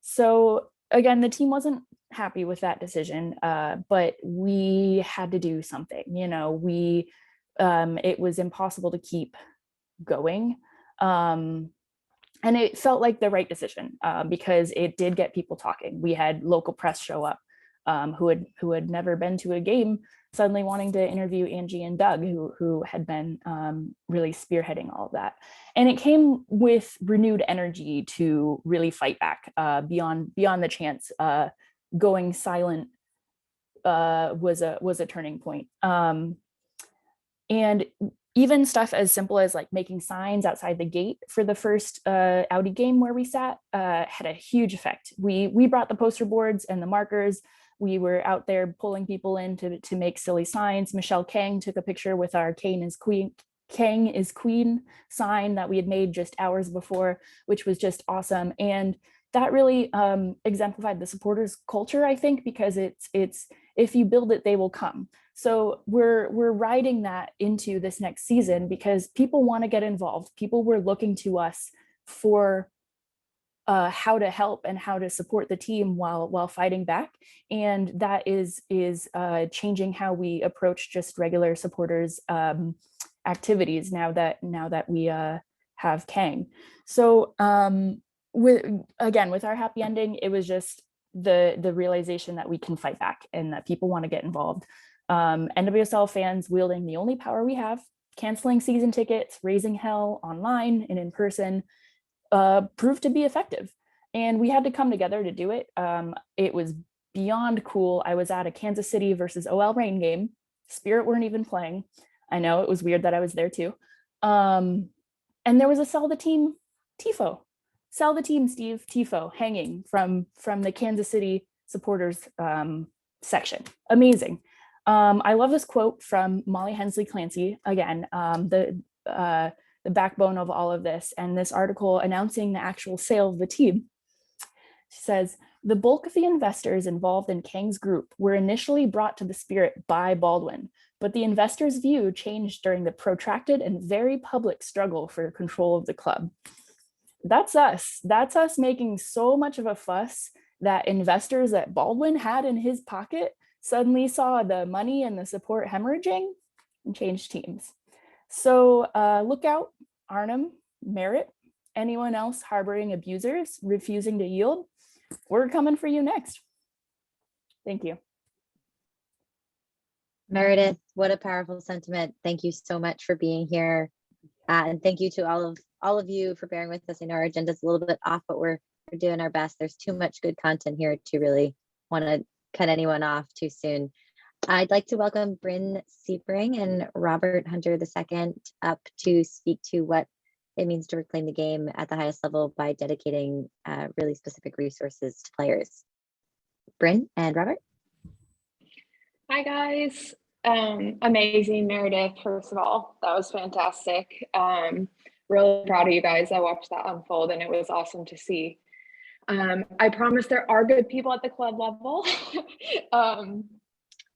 Speaker 5: So again, the team wasn't happy with that decision, but we had to do something. It was impossible to keep going, and it felt like the right decision because it did get people talking. We had local press show up who had never been to a game, suddenly wanting to interview Angie and Doug, who had been really spearheading all of that. And it came with renewed energy to really fight back beyond the chance. Going silent was a turning point. And even stuff as simple as like making signs outside the gate for the first Audi game where we sat had a huge effect. We brought the poster boards and the markers. We were out there pulling people in to make silly signs. Michelle Kang took a picture with our Kang is Queen sign that we had made just hours before, which was just awesome. And that really exemplified the supporters culture, I think, because it's if you build it, they will come. So we're riding that into this next season because people want to get involved. People were looking to us for how to help and how to support the team while fighting back, and that is changing how we approach just regular supporters activities now that we have Kang. So with our happy ending, it was just the realization that we can fight back and that people want to get involved. NWSL fans wielding the only power we have, canceling season tickets, raising hell online and in person, proved to be effective. And we had to come together to do it. It was beyond cool. I was at a Kansas City versus OL Reign game. Spirit weren't even playing. I know, it was weird that I was there too. And there was a Sell the Team tifo. Sell the Team Steve tifo hanging from the Kansas City supporters section. Amazing. I love this quote from Molly Hensley Clancy, again, the backbone of all of this, and this article announcing the actual sale of the team. She says, the bulk of the investors involved in Kang's group were initially brought to the Spirit by Baldwin, but the investors' view changed during the protracted and very public struggle for control of the club. That's us. That's us making so much of a fuss that investors that Baldwin had in his pocket suddenly saw the money and the support hemorrhaging and changed teams. So look out, Arnhem, Merritt, anyone else harboring abusers, refusing to yield. We're coming for you next. Thank you.
Speaker 1: Meredith, what a powerful sentiment. Thank you so much for being here. And thank you to all of you for bearing with us. I know our agenda is a little bit off, but we're doing our best. There's too much good content here to really want to cut anyone off too soon. I'd like to welcome Bryn Sebring and Robert Hunter II up to speak to what it means to reclaim the game at the highest level by dedicating really specific resources to players. Bryn and Robert.
Speaker 6: Hi guys. Amazing, Meredith, first of all. That was fantastic. Really proud of you guys. I watched that unfold and it was awesome to see. I promise there are good people at the club level.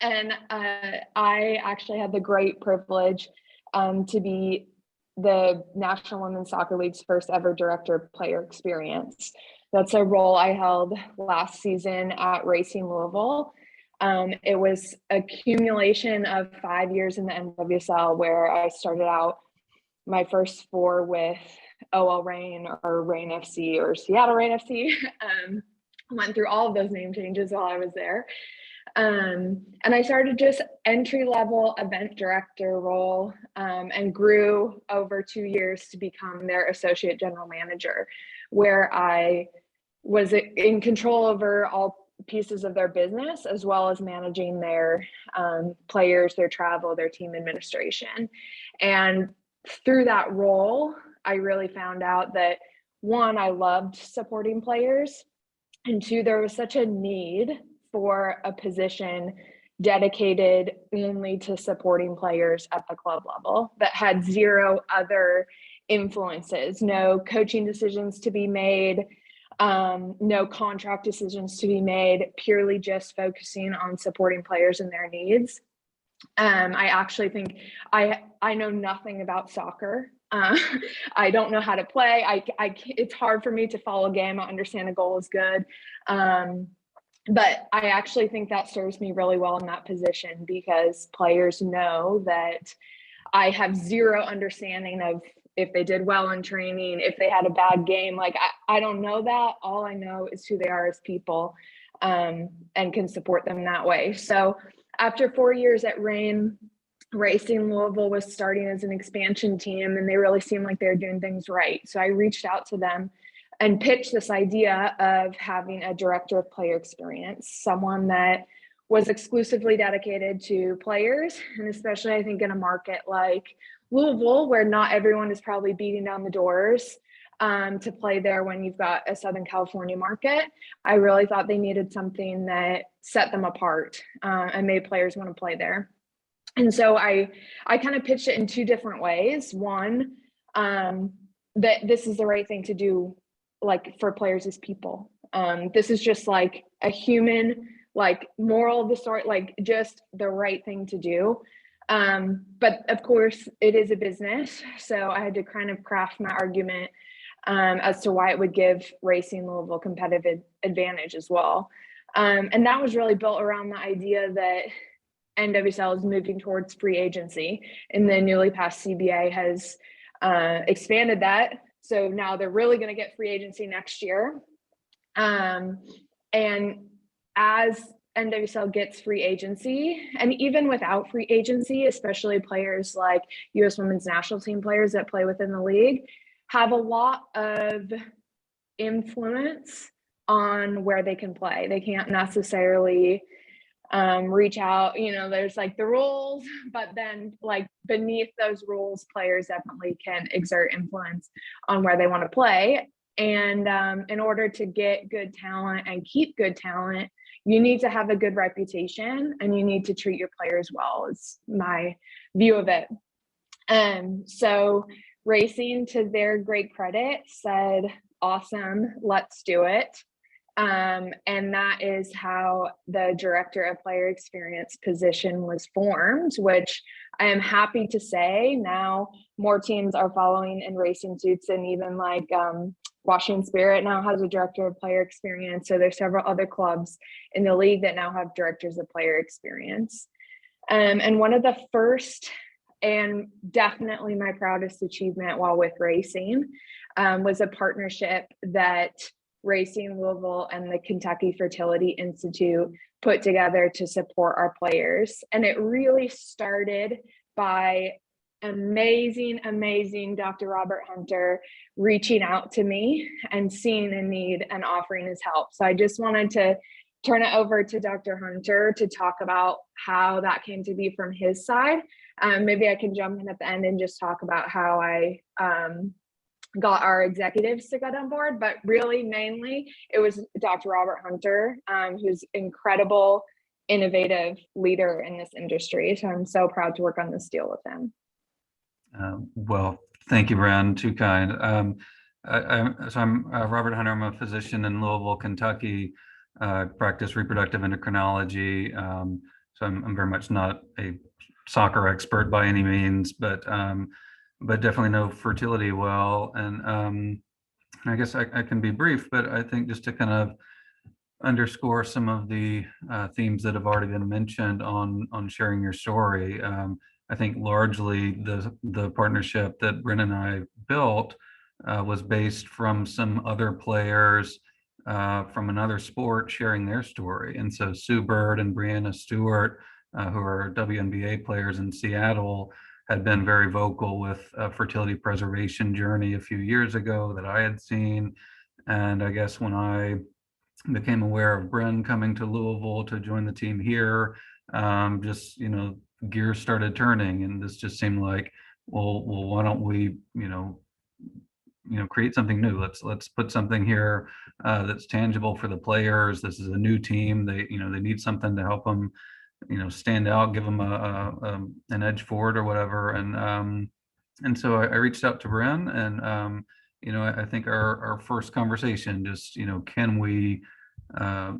Speaker 6: And I actually had the great privilege to be the National Women's Soccer League's first ever director of player experience. That's a role I held last season at Racing Louisville. It was accumulation of 5 years in the NWSL, where I started out my first 4 with OL Reign or Reign FC or Seattle Reign FC. Went through all of those name changes while I was there. And I started just entry-level event director role and grew over 2 years to become their associate general manager, where I was in control over all pieces of their business, as well as managing their players, their travel, their team administration. And through that role, I really found out that 1, I loved supporting players, and 2, there was such a need for a position dedicated only to supporting players at the club level that had 0 other influences, no coaching decisions to be made, no contract decisions to be made, purely just focusing on supporting players and their needs. I actually think I know nothing about soccer. I don't know how to play. It's hard for me to follow a game. I understand a goal is good. But I actually think that serves me really well in that position, because players know that I have 0 understanding of if they did well in training, if they had a bad game. Like, I don't know that. All I know is who they are as people, and can support them that way. So after 4 years at Reign, Racing Louisville was starting as an expansion team, and they really seemed like they were doing things right. So I reached out to them and pitched this idea of having a director of player experience, someone that was exclusively dedicated to players, and especially I think in a market like Louisville, where not everyone is probably beating down the doors to play there when you've got a Southern California market. I really thought they needed something that set them apart and made players want to play there. And so I kind of pitched it in two different ways. One, that this is the right thing to do, like for players as people. This is just like a human, like moral of the story, like just the right thing to do. But of course it is a business. So I had to kind of craft my argument as to why it would give Racing Louisville competitive advantage as well. And that was really built around the idea that NWSL is moving towards free agency, and the newly passed CBA has expanded that. So now they're really going to get free agency next year. And as NWSL gets free agency, and even without free agency, especially players like U.S. women's national team players that play within the league, have a lot of influence on where they can play. They can't necessarily reach out, there's like the rules, but then like beneath those rules, players definitely can exert influence on where they want to play. And in order to get good talent and keep good talent, you need to have a good reputation and you need to treat your players well, is my view of it. So Racing, to their great credit, said, awesome, let's do it. And that is how the Director of Player Experience position was formed, which I am happy to say now more teams are following in racing suits, and even like Washington Spirit now has a Director of Player Experience. So there's several other clubs in the league that now have Directors of Player Experience. And one of the first, and definitely my proudest achievement while with Racing, was a partnership that Racing Louisville and the Kentucky Fertility Institute put together to support our players. And it really started by amazing Dr. Robert Hunter reaching out to me and seeing a need and offering his help. So I just wanted to turn it over to Dr. Hunter to talk about how that came to be from his side. Maybe I can jump in at the end and just talk about how I got our executives to get on board, but really mainly it was Dr. Robert Hunter, who's incredible, innovative leader in this industry. So I'm so proud to work on this deal with him.
Speaker 7: Well, thank you, Bran, too kind. I'm Robert Hunter. I'm a physician in Louisville, Kentucky. Practice reproductive endocrinology. So I'm very much not a soccer expert by any means, but definitely know fertility well. And I guess I can be brief, but I think just to kind of underscore some of the themes that have already been mentioned on sharing your story. I think largely the partnership that Bryn and I built was based from some other players from another sport sharing their story. And so Sue Bird and Brianna Stewart, who are WNBA players in Seattle, had been very vocal with a fertility preservation journey a few years ago that I had seen. And I guess when I became aware of Bryn coming to Louisville to join the team here, just, gears started turning, and this just seemed like, well, why don't we, create something new. Let's put something here that's tangible for the players. This is a new team. They need something to help them, stand out, give them an edge forward or whatever. And so I reached out to Bryn, and I think our first conversation, just can we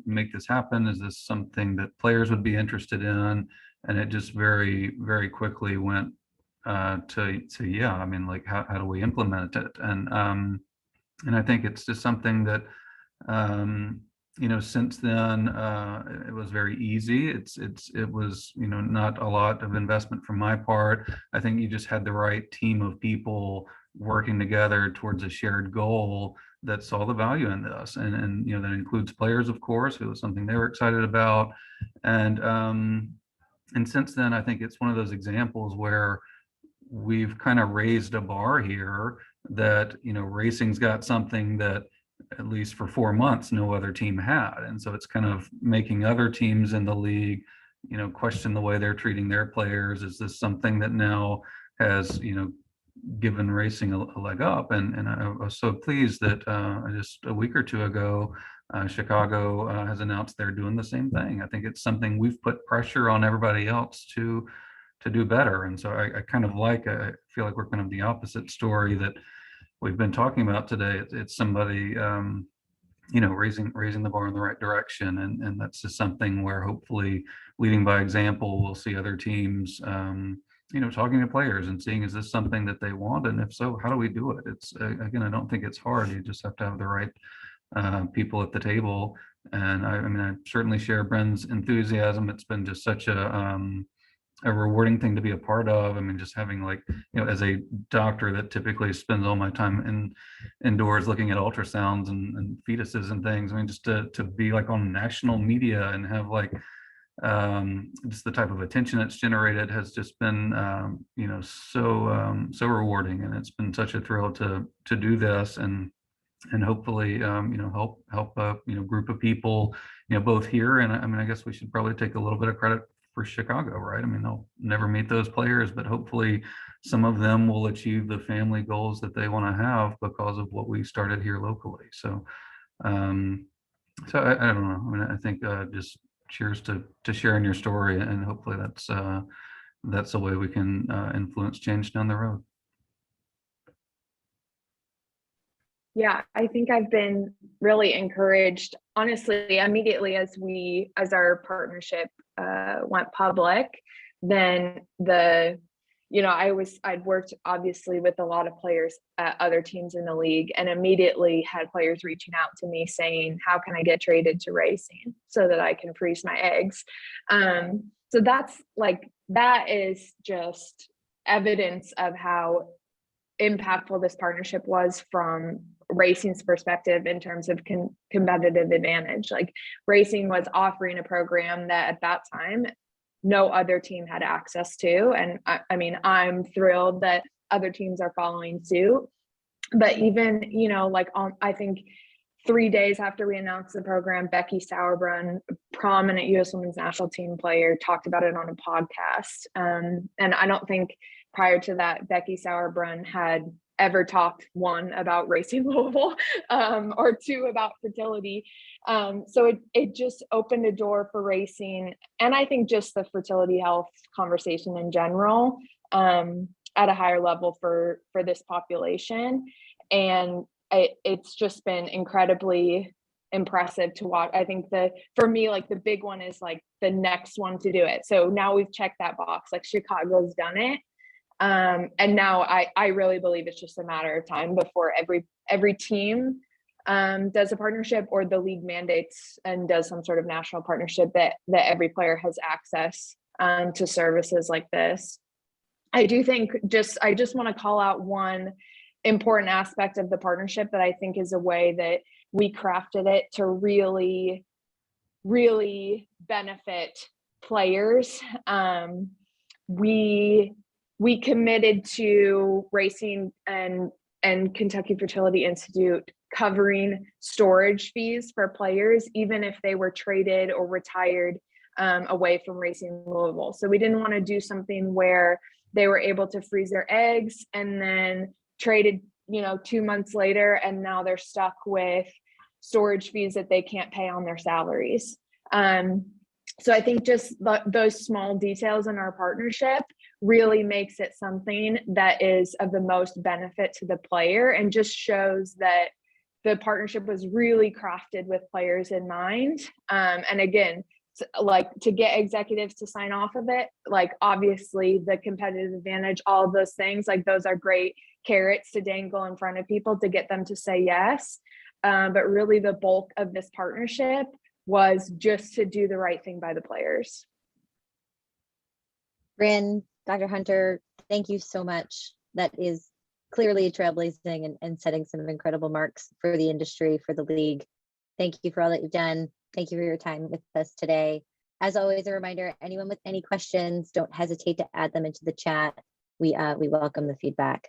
Speaker 7: make this happen? Is this something that players would be interested in? And it just very, very quickly went to yeah. I mean, like how do we implement it? And I think it's just something that since then it was very easy. It was not a lot of investment from my part. I think you just had the right team of people working together towards a shared goal that saw the value in this, and that includes players, of course. It was something they were excited about, and since then I think it's one of those examples where we've kind of raised a bar here that racing's got something that at least for 4 months, no other team had. And so it's kind of making other teams in the league, question the way they're treating their players. Is this something that now has, given racing a leg up? And I was so pleased that just a week or two ago, Chicago has announced they're doing the same thing. I think it's something we've put pressure on everybody else to do better. And so I kind of I feel like we're kind of the opposite story that we've been talking about today. It's somebody, raising the bar in the right direction. And that's just something where hopefully leading by example, we'll see other teams, talking to players and seeing, is this something that they want? And if so, how do we do it? It's, again, I don't think it's hard. You just have to have the right people at the table. And I certainly share Bren's enthusiasm. It's been just such a rewarding thing to be a part of. Just having as a doctor that typically spends all my time indoors looking at ultrasounds and fetuses and things. Just to be on national media and have just the type of attention it's generated has just been, so rewarding. And it's been such a thrill to do this and hopefully, help a, group of people, both here. And I guess we should probably take a little bit of credit for Chicago, right? They'll never meet those players, but hopefully some of them will achieve the family goals that they want to have because of what we started here locally. So, I don't know. I think just cheers to sharing your story, and hopefully that's a way we can influence change down the road.
Speaker 6: Yeah, I think I've been really encouraged, honestly, immediately as our partnership went public. Then I'd worked obviously with a lot of players at other teams in the league, and immediately had players reaching out to me saying, how can I get traded to racing so that I can freeze my eggs? So that is just evidence of how impactful this partnership was from racing's perspective in terms of competitive advantage. Racing was offering a program that at that time no other team had access to, and I'm thrilled that other teams are following suit. But even I think 3 days after we announced the program, Becky Sauerbrunn, prominent U.S. Women's National Team player, talked about it on a podcast. And I don't think prior to that, Becky Sauerbrunn had ever talked, one, about Racing Louisville, or two, about fertility. So it just opened a door for racing, and I think just the fertility health conversation in general, at a higher level for this population. And it's just been incredibly impressive to watch. I think for me, the big one is the next one to do it. So now we've checked that box, Chicago's done it. And now I really believe it's just a matter of time before every team does a partnership, or the league mandates and does some sort of national partnership that every player has access to services like this. I do think I just want to call out one important aspect of the partnership that I think is a way that we crafted it to really, really benefit players. We committed to Racing and Kentucky Fertility Institute covering storage fees for players, even if they were traded or retired away from Racing Louisville. So we didn't want to do something where they were able to freeze their eggs and then traded 2 months later, and now they're stuck with storage fees that they can't pay on their salaries. So I think just those small details in our partnership really makes it something that is of the most benefit to the player, and just shows that the partnership was really crafted with players in mind. And again, to get executives to sign off of it, obviously the competitive advantage, all of those things, those are great carrots to dangle in front of people to get them to say yes. But really the bulk of this partnership was just to do the right thing by the players.
Speaker 1: Bryn, Dr. Hunter, thank you so much. That is clearly trailblazing and setting some incredible marks for the industry, for the league. Thank you for all that you've done. Thank you for your time with us today. As always, a reminder, anyone with any questions, don't hesitate to add them into the chat. We welcome the feedback.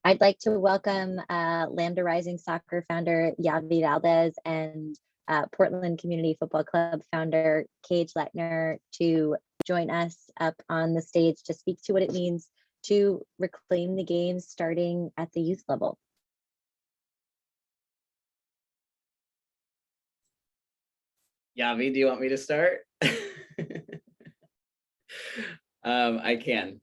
Speaker 1: I'd like to welcome Lambda Rising Soccer founder Yavi Valdez and Portland Community Football Club founder Cage Letner to join us up on the stage to speak to what it means to reclaim the game starting at the youth level.
Speaker 8: Yavi, do you want me to start? I can.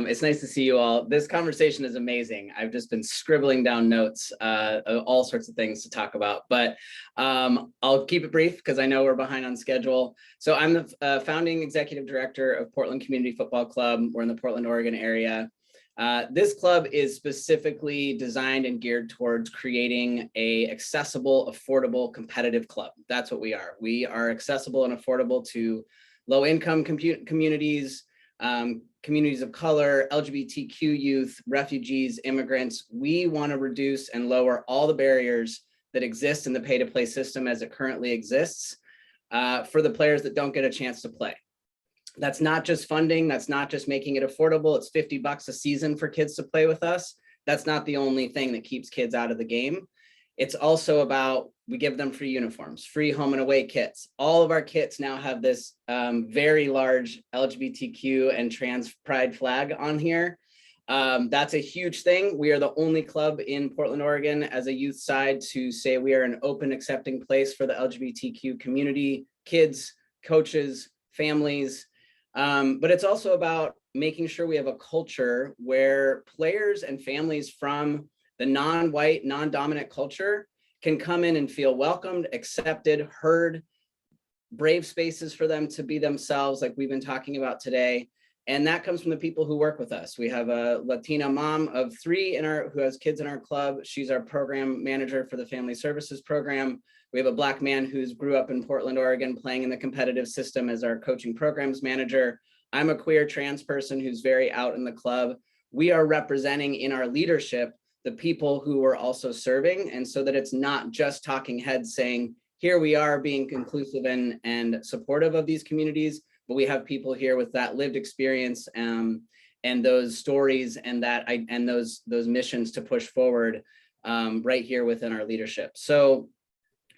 Speaker 8: It's nice to see you all. This conversation is amazing. I've just been scribbling down notes, all sorts of things to talk about, but I'll keep it brief because I know we're behind on schedule. So I'm the founding executive director of Portland Community Football Club. We're in the Portland, Oregon area. This club is specifically designed and geared towards creating a accessible, affordable, competitive club. That's what we are. We are accessible and affordable to low-income communities, communities of color, LGBTQ youth, refugees, immigrants. We want to reduce and lower all the barriers that exist in the pay-to-play system as it currently exists for the players that don't get a chance to play. That's not just funding. That's not just making it affordable. It's $50 a season for kids to play with us. That's not the only thing that keeps kids out of the game. It's also about, we give them free uniforms, free home and away kits. All of our kits now have this very large LGBTQ and trans pride flag on here. That's a huge thing. We are the only club in Portland, Oregon as a youth side to say we are an open, accepting place for the LGBTQ community, kids, coaches, families. But it's also about making sure we have a culture where players and families from the non-white, non-dominant culture can come in and feel welcomed, accepted, heard, brave spaces for them to be themselves, like we've been talking about today. And that comes from the people who work with us. We have a Latina mom of 3 who has kids in our club. She's our program manager for the Family Services program. We have a Black man who's grew up in Portland, Oregon, playing in the competitive system as our coaching programs manager. I'm a queer trans person who's very out in the club. We are representing in our leadership the people who are also serving, and so that it's not just talking heads saying, here we are being inclusive and supportive of these communities, but we have people here with that lived experience and those stories and those missions to push forward right here within our leadership. So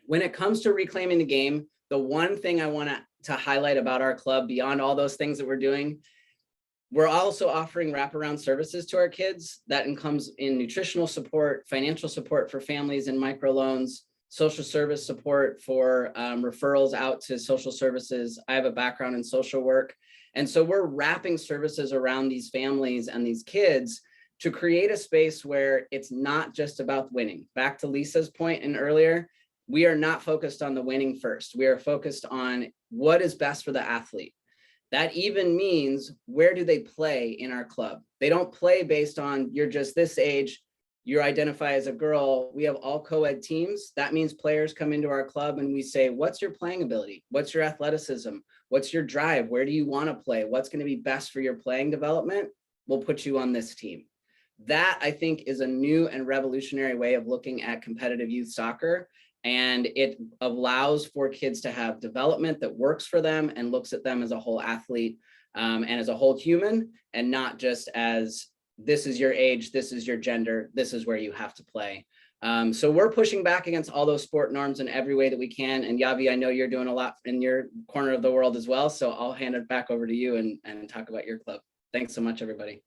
Speaker 8: when it comes to reclaiming the game, the one thing I want to highlight about our club, beyond all those things that we're doing, we're also offering wraparound services to our kids. That comes in nutritional support, financial support for families and microloans, social service support for referrals out to social services. I have a background in social work. And so we're wrapping services around these families and these kids to create a space where it's not just about winning. Back to Lisa's point and earlier, we are not focused on the winning first. We are focused on what is best for the athlete. That even means, where do they play in our club? They don't play based on, you're just this age, you identify as a girl. We have all co-ed teams. That means players come into our club and we say, what's your playing ability? What's your athleticism? What's your drive? Where do you want to play? What's going to be best for your playing development? We'll put you on this team. That, I think, is a new and revolutionary way of looking at competitive youth soccer. And it allows for kids to have development that works for them and looks at them as a whole athlete and as a whole human, and not just as, this is your age, this is your gender, this is where you have to play. So we're pushing back against all those sport norms in every way that we can. And Yavi, I know you're doing a lot in your corner of the world as well. So I'll hand it back over to you and talk about your club. Thanks so much, everybody.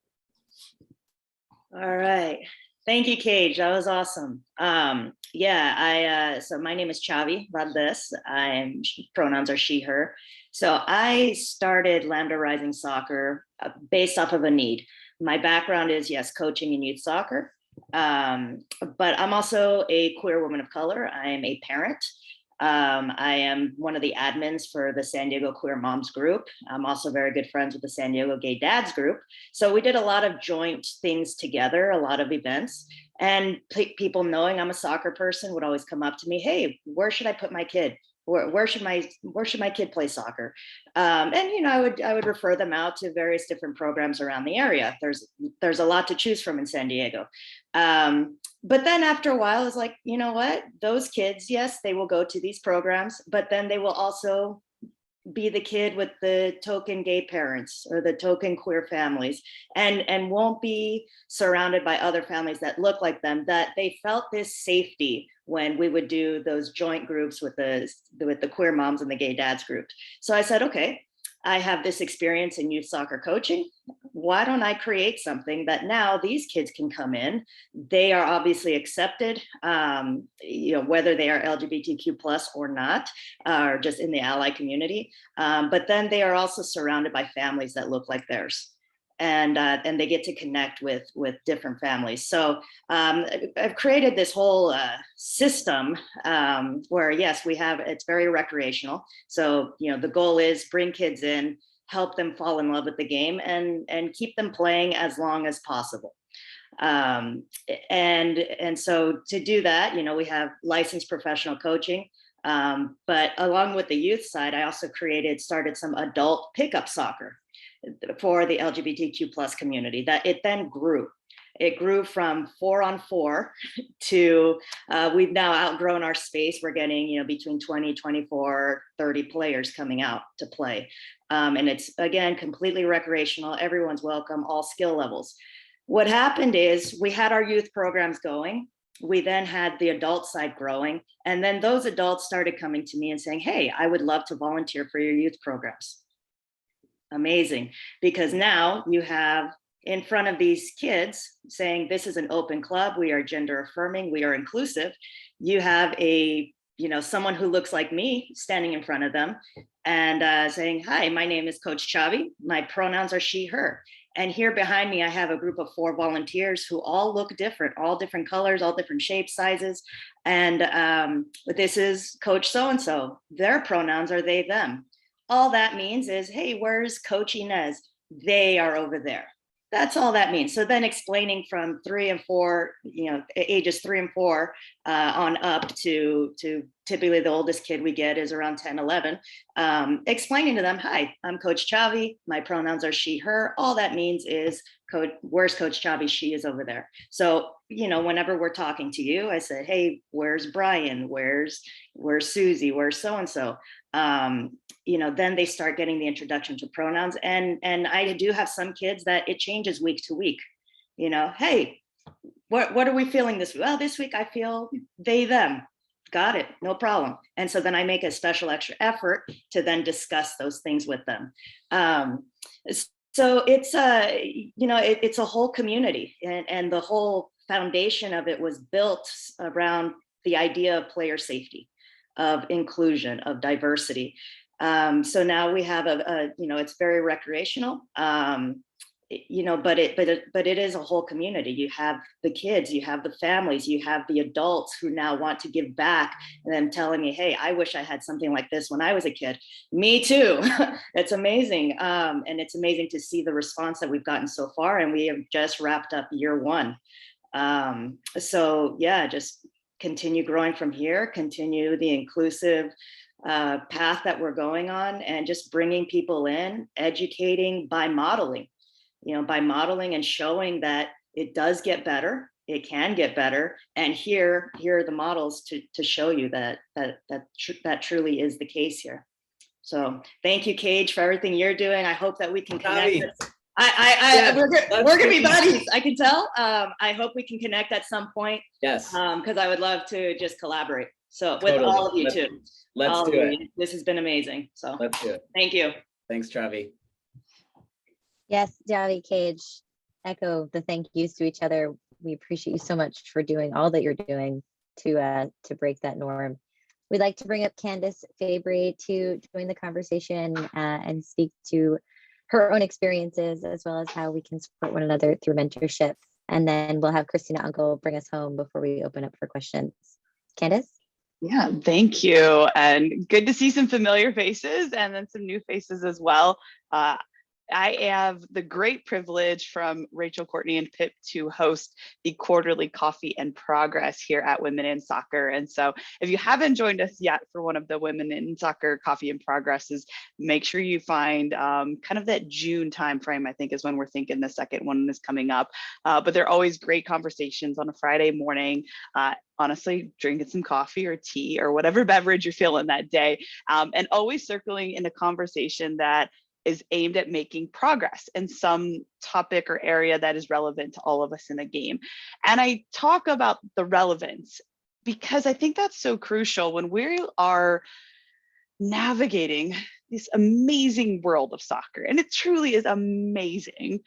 Speaker 9: All right. Thank you, Cage. That was awesome. So my name is Chavi Valdez. Pronouns are she, her. So I started Lambda Rising Soccer based off of a need. My background is, yes, coaching in youth soccer, but I'm also a queer woman of color. I am a parent. I am one of the admins for the San Diego Queer Moms group. I'm also very good friends with the San Diego Gay Dads group. So we did a lot of joint things together, a lot of events, and people knowing I'm a soccer person would always come up to me, hey, where should I put my kid? Where should my kid play soccer? And I would refer them out to various different programs around the area. There's a lot to choose from in San Diego. But then after a while, it's like, you know what? Those kids, yes, they will go to these programs, but then they will also be the kid with the token gay parents or the token queer families, and won't be surrounded by other families that look like them, that they felt this safety when we would do those joint groups with the queer moms and the gay dads groups. So I said, okay, I have this experience in youth soccer coaching. Why don't I create something that now these kids can come in? They are obviously accepted, whether they are LGBTQ plus or not, or just in the ally community. But then they are also surrounded by families that look like theirs. And they get to connect with different families. So I've created this whole system where, yes, it's very recreational. So, the goal is bring kids in, help them fall in love with the game, and keep them playing as long as possible. And so to do that, we have licensed professional coaching. But along with the youth side, I also started some adult pickup soccer for the LGBTQ plus community. That it then grew. It grew from 4-on-4 to we've now outgrown our space. We're getting between 20, 24, 30 players coming out to play. And it's, again, completely recreational. Everyone's welcome, all skill levels. What happened is we had our youth programs going. We then had the adult side growing. And then those adults started coming to me and saying, hey, I would love to volunteer for your youth programs. Amazing, because now you have in front of these kids saying, this is an open club, we are gender affirming, we are inclusive. You have someone who looks like me standing in front of them and saying, hi, my name is Coach Chavi, my pronouns are she, her. And here behind me, I have a group of 4 volunteers who all look different, all different colors, all different shapes, sizes. And this is Coach so-and-so, their pronouns are they, them. All that means is, hey, where's Coach Inez? They are over there. That's all that means. So then explaining from 3 and 4, ages 3 and 4 on up to typically the oldest kid we get is around 10, 11, explaining to them, hi, I'm Coach Chavi. My pronouns are she, her. All that means is, where's Coach Chavi? She is over there. So, whenever we're talking to you, I said, hey, where's Brian? Where's Susie? Where's so-and-so? Then they start getting the introduction to pronouns. And I do have some kids that it changes week to week. Hey, what are we feeling this week? Well, this week I feel they, them. Got it, no problem. And so then I make a special extra effort to then discuss those things with them. So it's it's a whole community, and the whole foundation of it was built around the idea of player safety, of inclusion, of diversity. So now we have it's very recreational, but it is a whole community. You have the kids, you have the families, you have the adults who now want to give back, and then telling me, hey, I wish I had something like this when I was a kid. Me too. It's amazing. And it's amazing to see the response that we've gotten so far. And we have just wrapped up year 1. So yeah, just continue growing from here, continue the inclusive path that we're going on, and just bringing people in, educating by modeling, and showing that it does get better, it can get better. And here are the models to show you that truly is the case here. So thank you, Cage, for everything you're doing. I hope that we can connect. We're gonna be buddies, I can tell. I hope we can connect at some point.
Speaker 8: Yes.
Speaker 9: Because I would love to just collaborate. So with
Speaker 8: Totally.
Speaker 9: all of you too.
Speaker 8: Let's do it.
Speaker 9: This has been amazing. So
Speaker 8: let's do it.
Speaker 9: Thank you.
Speaker 8: Thanks, Travi.
Speaker 1: Yes, Javi, Cage, echo the thank yous to each other. We appreciate you so much for doing all that you're doing to break that norm. We'd like to bring up Candace Fabry to join the conversation and speak to her own experiences, as well as how we can support one another through mentorship. And then we'll have Christina Uncle bring us home before we open up for questions. Candace?
Speaker 10: Yeah, thank you. And good to see some familiar faces and then some new faces as well. I have the great privilege from Rachel, Courtney, and Pip to host the quarterly Coffee and Progress here at Women in Soccer. And so if you haven't joined us yet for one of the Women in Soccer Coffee and Progresses, make sure you find kind of that June timeframe, I think is when we're thinking the second one is coming up. But they're always great conversations on a Friday morning. Honestly, drinking some coffee or tea or whatever beverage you're feeling that day, and always circling in a conversation that is aimed at making progress in some topic or area that is relevant to all of us in the game. And I talk about the relevance because I think that's so crucial when we are navigating this amazing world of soccer, and it truly is amazing.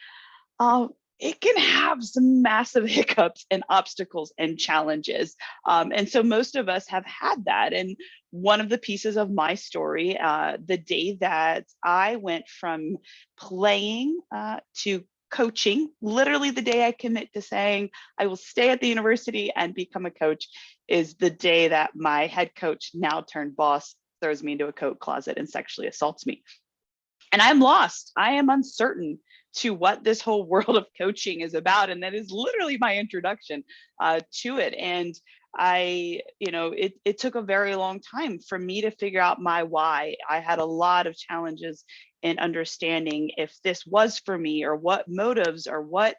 Speaker 10: It can have some massive hiccups and obstacles and challenges. And so most of us have had that. And one of the pieces of my story, the day that I went from playing to coaching, literally the day I commit to saying I will stay at the university and become a coach, is the day that my head coach, now turned boss, throws me into a coat closet and sexually assaults me. And I'm lost. I am uncertain to what this whole world of coaching is about. And that is literally my introduction to it. And it took a very long time for me to figure out my why. I had a lot of challenges in understanding if this was for me or what motives or what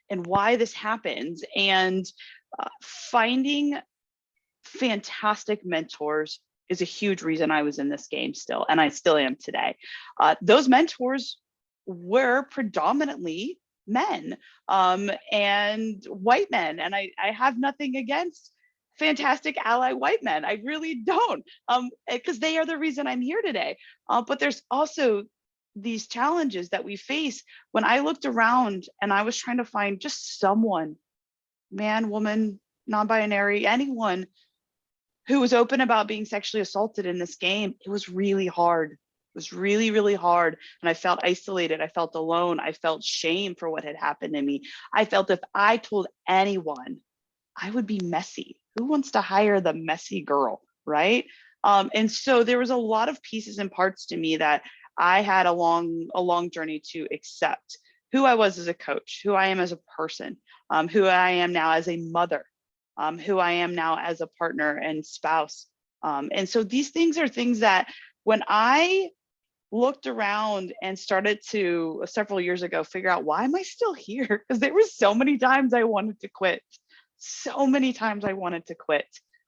Speaker 10: and why this happens. And finding fantastic mentors is a huge reason I was in this game still, and I still am today. Those mentors were predominantly men and white men, and I have nothing against fantastic ally white men. I really don't, because they are the reason I'm here today. But there's also these challenges that we face. When I looked around and I was trying to find just someone, man, woman, non-binary, anyone who was open about being sexually assaulted in this game, it was really hard. It was really, really hard. And I felt isolated. I felt alone. I felt shame for what had happened to me. I felt if I told anyone, I would be messy. Who wants to hire the messy girl, right? And so there was a lot of pieces and parts to me that I had a long journey to accept who I was as a coach, who I am as a person, who I am now as a mother, who I am now as a partner and spouse. And so these things are things that when I looked around and started to, several years ago, figure out why am I still here? Because there were so many times I wanted to quit. So many times I wanted to quit.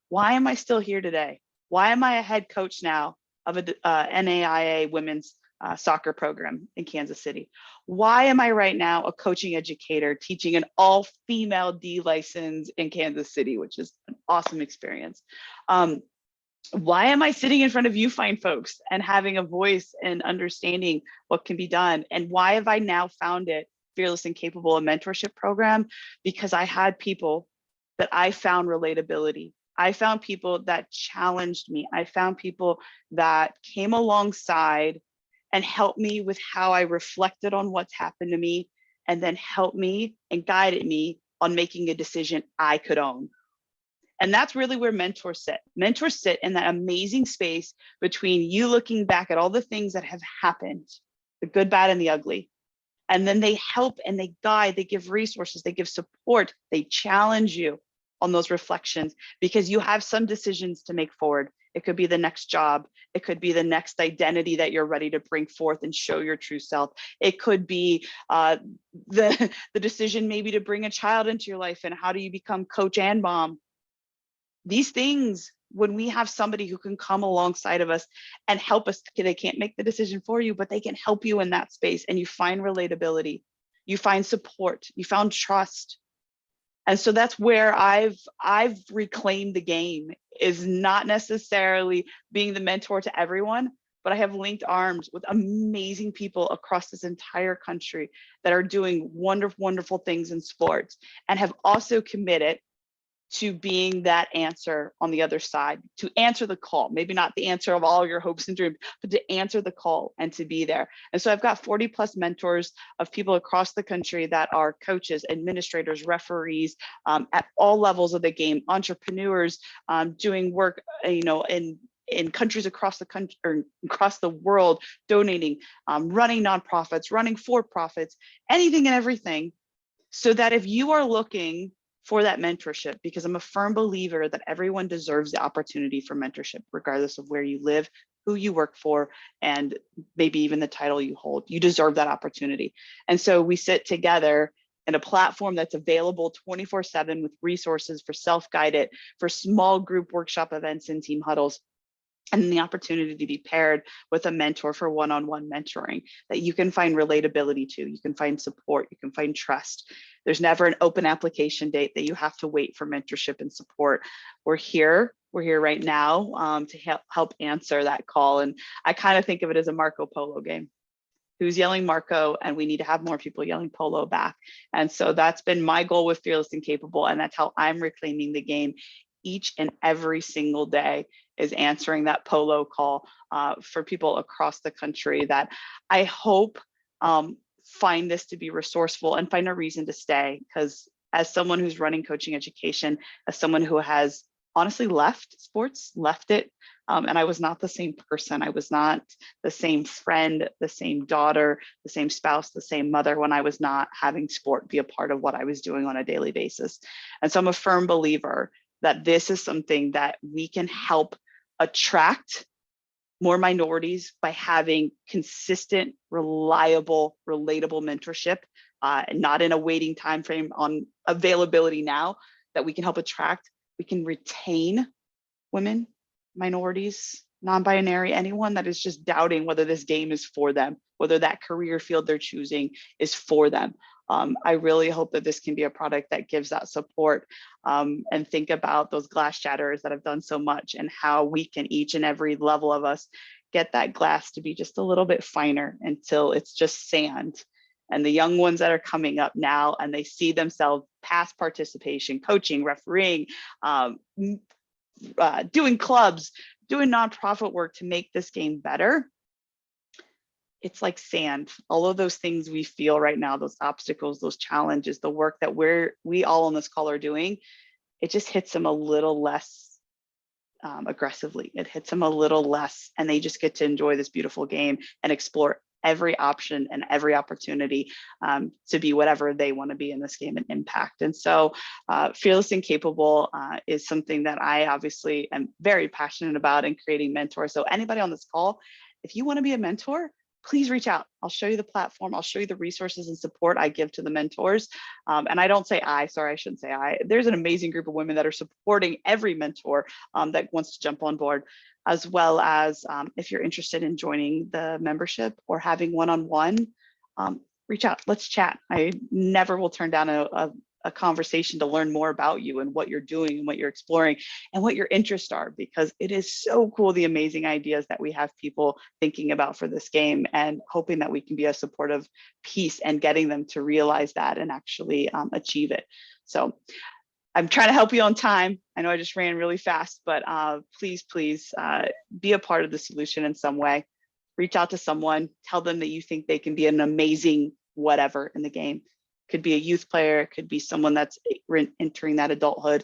Speaker 10: Why am I still here today? Why am I a head coach now of a NAIA women's soccer program in Kansas City? Why am I right now a coaching educator teaching an all-female D license in Kansas City, which is an awesome experience? Why am I sitting in front of you fine folks and having a voice and understanding what can be done? And why have I now founded Fearless and Capable, a mentorship program? Because I had people that I found relatability. I found people that challenged me. I found people that came alongside and helped me with how I reflected on what's happened to me, and then helped me and guided me on making a decision I could own. And that's really where mentors sit. Mentors sit in that amazing space between you looking back at all the things that have happened, the good, bad, and the ugly. And then they help and they guide, they give resources, they give support, they challenge you on those reflections, because you have some decisions to make forward. It could be the next job. It could be the next identity that you're ready to bring forth and show your true self. It could be the decision maybe to bring a child into your life, and how do you become coach and mom? These things, when we have somebody who can come alongside of us and help us, they can't make the decision for you, but they can help you in that space, and you find relatability, you find support, you found trust. And so that's where I've reclaimed the game, is not necessarily being the mentor to everyone, but I have linked arms with amazing people across this entire country that are doing wonderful, wonderful things in sports, and have also committed to being that answer on the other side, to answer the call, maybe not the answer of all your hopes and dreams, but to answer the call and to be there. And so I've got 40 plus mentors of people across the country that are coaches, administrators, referees, at all levels of the game, entrepreneurs, doing work, in in countries across the country or across the world, donating, running nonprofits, running for-profits, anything and everything, so that if you are looking for that mentorship, because I'm a firm believer that everyone deserves the opportunity for mentorship, regardless of where you live, who you work for, and maybe even the title you hold, you deserve that opportunity. And so we sit together in a platform that's available 24/7 with resources for self-guided, for small group workshop events and team huddles, and the opportunity to be paired with a mentor for one-on-one mentoring that you can find relatability to, you can find support, you can find trust. There's never an open application date that you have to wait for mentorship and support. We're here right now to help answer that call. And I kind of think of it as a Marco Polo game. Who's yelling Marco, and we need to have more people yelling Polo back. And so that's been my goal with Fearless and Capable, and that's how I'm reclaiming the game each and every single day, is answering that Polo call for people across the country that I hope find this to be resourceful and find a reason to stay. Because as someone who's running coaching education, as someone who has honestly left sports, left it, and I was not the same person. I was not the same friend, the same daughter, the same spouse, the same mother when I was not having sport be a part of what I was doing on a daily basis. And so I'm a firm believer that this is something that we can help attract more minorities by having consistent, reliable, relatable mentorship, not in a waiting time frame on availability now, that we can help attract. We can retain women, minorities, non-binary, anyone that is just doubting whether this game is for them, whether that career field they're choosing is for them. I really hope that this can be a product that gives that support, and think about those glass shatters that have done so much, and how we can, each and every level of us, get that glass to be just a little bit finer until it's just sand. And the young ones that are coming up now, and they see themselves past participation, coaching, refereeing, doing clubs, doing nonprofit work to make this game better. It's like sand. All of those things we feel right now, those obstacles, those challenges, the work that we all on this call are doing, it just hits them a little less aggressively. It hits them a little less, and they just get to enjoy this beautiful game and explore every option and every opportunity to be whatever they want to be in this game and impact. And so Fearless and Capable is something that I obviously am very passionate about in creating mentors. So anybody on this call, if you want to be a mentor, please reach out. I'll show you the platform. I'll show you the resources and support I give to the mentors. And I don't say I, sorry, I shouldn't say I. There's an amazing group of women that are supporting every mentor that wants to jump on board, as well as if you're interested in joining the membership or having one-on-one, reach out, let's chat. I never will turn down a conversation to learn more about you and what you're doing and what you're exploring and what your interests are, because it is so cool, the amazing ideas that we have people thinking about for this game, and hoping that we can be a supportive piece and getting them to realize that and actually achieve it. So I'm trying to help you on time. I know I just ran really fast, but please be a part of the solution in some way. Reach out to someone, tell them that you think they can be an amazing whatever in the game. Could be a youth player, it could be someone that's entering that adulthood.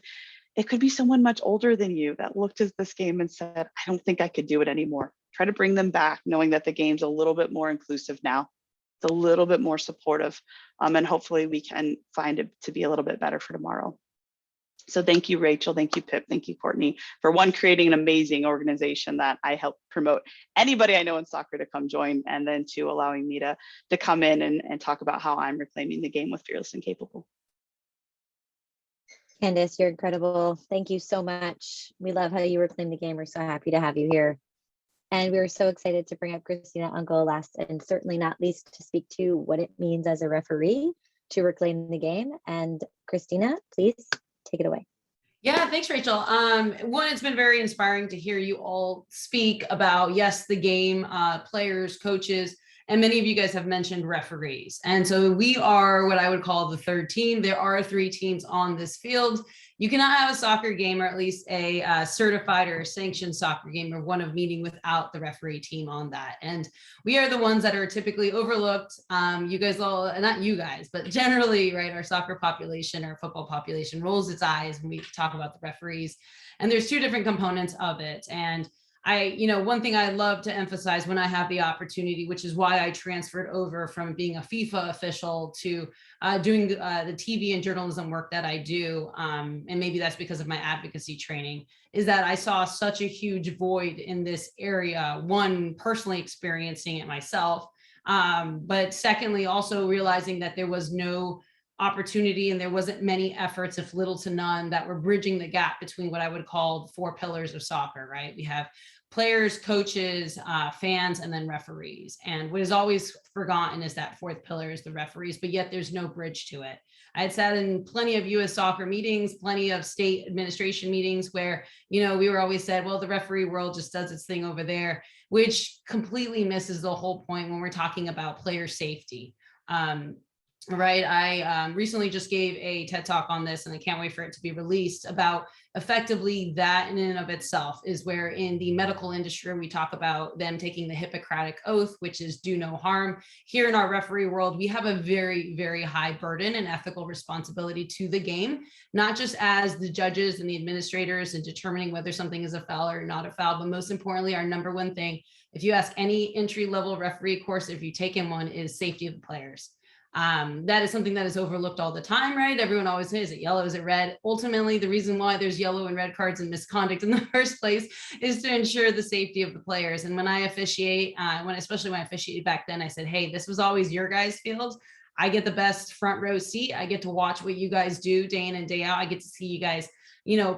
Speaker 10: It could be someone much older than you that looked at this game and said, I don't think I could do it anymore. Try to bring them back, knowing that the game's a little bit more inclusive now. It's a little bit more supportive, and hopefully we can find it to be a little bit better for tomorrow. So thank you, Rachel. Thank you, Pip. Thank you, Courtney, for creating an amazing organization that I help promote anybody I know in soccer to come join, and then two, allowing me to come in and talk about how I'm reclaiming the game with Fearless and Capable.
Speaker 1: Candace, you're incredible. Thank you so much. We love how you reclaim the game. We're so happy to have you here. And we were so excited to bring up Christina Uncle last, and certainly not least, to speak to what it means as a referee to reclaim the game. And Christina, please take it away.
Speaker 11: Yeah, thanks, Rachel. One, it's been very inspiring to hear you all speak about, yes, the game, players, coaches, and many of you guys have mentioned referees. And so we are what I would call the third team. There are 3 teams on this field. You cannot have a soccer game, or at least a certified or sanctioned soccer game, or one of meaning, without the referee team on that. And we are the ones that are typically overlooked. You guys all, not you guys, but generally, right, our soccer population, our football population rolls its eyes when we talk about the referees. And there's 2 different components of it. And one thing I love to emphasize when I have the opportunity, which is why I transferred over from being a FIFA official to doing the TV and journalism work that I do, and maybe that's because of my advocacy training, is that I saw such a huge void in this area. One, personally experiencing it myself, but secondly, also realizing that there was no opportunity and there wasn't many efforts, if little to none, that were bridging the gap between what I would call the 4 pillars of soccer, right? We have players, coaches, fans, and then referees. And what is always forgotten is that 4th pillar is the referees, but yet there's no bridge to it. I had sat in plenty of US soccer meetings, plenty of state administration meetings where, we were always said, well, the referee world just does its thing over there, which completely misses the whole point when we're talking about player safety. Right. I recently just gave a TED talk on this, and I can't wait for it to be released, about effectively that in and of itself is where in the medical industry, we talk about them taking the Hippocratic oath, which is do no harm. Here in our referee world, we have a very, very high burden and ethical responsibility to the game, not just as the judges and the administrators in determining whether something is a foul or not a foul, but most importantly, our number one thing, if you ask any entry-level referee course, if you've taken one, is safety of the players. That is something that is overlooked all the time, right? Everyone always says, is it yellow, is it red? Ultimately, the reason why there's yellow and red cards and misconduct in the first place is to ensure the safety of the players. And when I officiate, especially when I officiated back then, I said, hey, this was always your guys' field. I get the best front row seat. I get to watch what you guys do day in and day out. I get to see you guys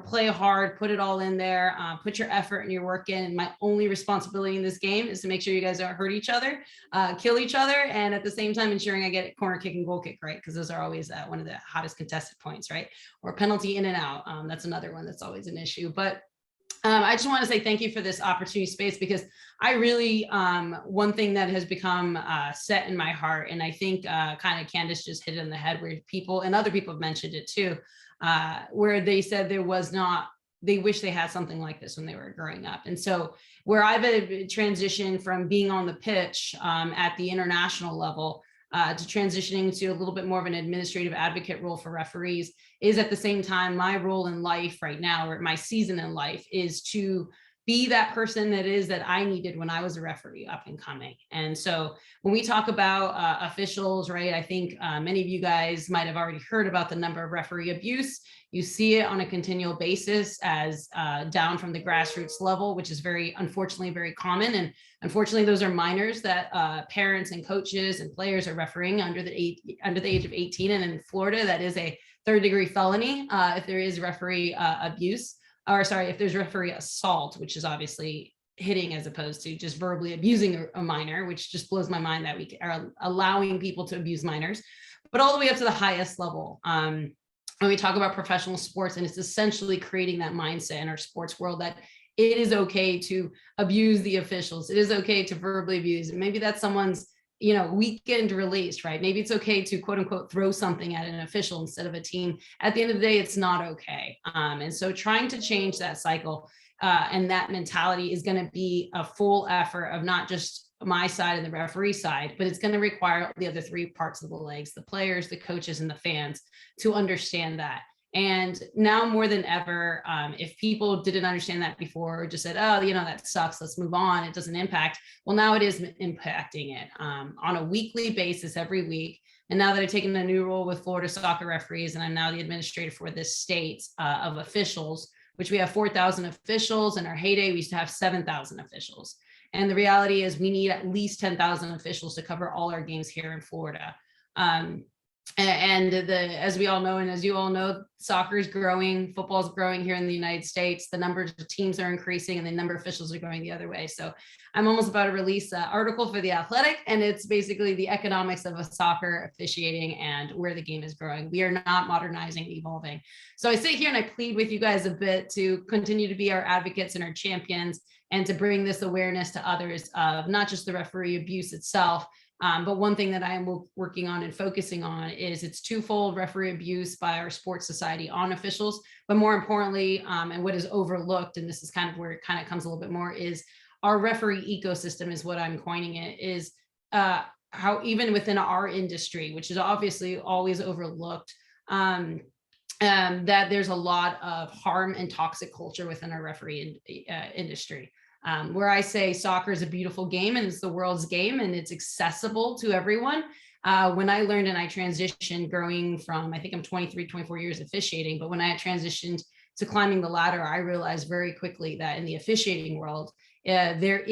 Speaker 11: play hard, put it all in there, put your effort and your work in. And my only responsibility in this game is to make sure you guys don't hurt each other, kill each other, and at the same time ensuring I get corner kick and goal kick right, because those are always one of the hottest contested points, right? Or penalty in and out. That's another one that's always an issue. But I just want to say thank you for this opportunity space, because I really, one thing that has become set in my heart, and I think kind of Candace just hit it on the head, where people, and other people have mentioned it too, where they said they wish they had something like this when they were growing up. And so where I've transitioned from being on the pitch at the international level to transitioning to a little bit more of an administrative advocate role for referees is at the same time my role in life right now, or my season in life, is to be that person that I needed when I was a referee up and coming. And so when we talk about officials, right, I think many of you guys might have already heard about the number of referee abuse. You see it on a continual basis as down from the grassroots level, which is unfortunately very common. And unfortunately, those are minors that parents and coaches and players are refereeing under the age of 18. And in Florida, that is a 3rd-degree felony if there is referee abuse. If there's referee assault, which is obviously hitting as opposed to just verbally abusing a minor, which just blows my mind that we are allowing people to abuse minors, but all the way up to the highest level. When we talk about professional sports, and it's essentially creating that mindset in our sports world that it is okay to abuse the officials. It is okay to verbally abuse. And maybe that's someone's weekend release, right? Maybe it's okay to quote unquote throw something at an official instead of a team. At the end of the day, it's not okay. And so trying to change that cycle and that mentality is going to be a full effort of not just my side and the referee side, but it's going to require the other 3 parts of the legs, the players, the coaches, and the fans, to understand that. And now more than ever, if people didn't understand that before, or just said, oh, that sucks, let's move on, it doesn't impact. Well, now it is impacting it on a weekly basis, every week. And now that I've taken a new role with Florida soccer referees, and I'm now the administrator for this state of officials, which we have 4,000 officials. In our heyday, we used to have 7,000 officials. And the reality is we need at least 10,000 officials to cover all our games here in Florida. As we all know, and as you all know, soccer is growing, football is growing here in the United States. The numbers of teams are increasing, and the number of officials are going the other way. So I'm almost about to release an article for The Athletic, and it's basically the economics of a soccer officiating and where the game is growing. We are not modernizing, evolving. So I sit here and I plead with you guys a bit to continue to be our advocates and our champions, and to bring this awareness to others of not just the referee abuse itself, but one thing that I am working on and focusing on is it's twofold: referee abuse by our sports society on officials, but more importantly, and what is overlooked, and this is kind of where it kind of comes a little bit more, is our referee ecosystem is what I'm coining it, is how even within our industry, which is obviously always overlooked, that there's a lot of harm and toxic culture within our referee industry. Where I say soccer is a beautiful game and it's the world's game and it's accessible to everyone. When I learned and I transitioned growing from, I think I'm 23, 24 years officiating, but when I had transitioned to climbing the ladder, I realized very quickly that in the officiating world, there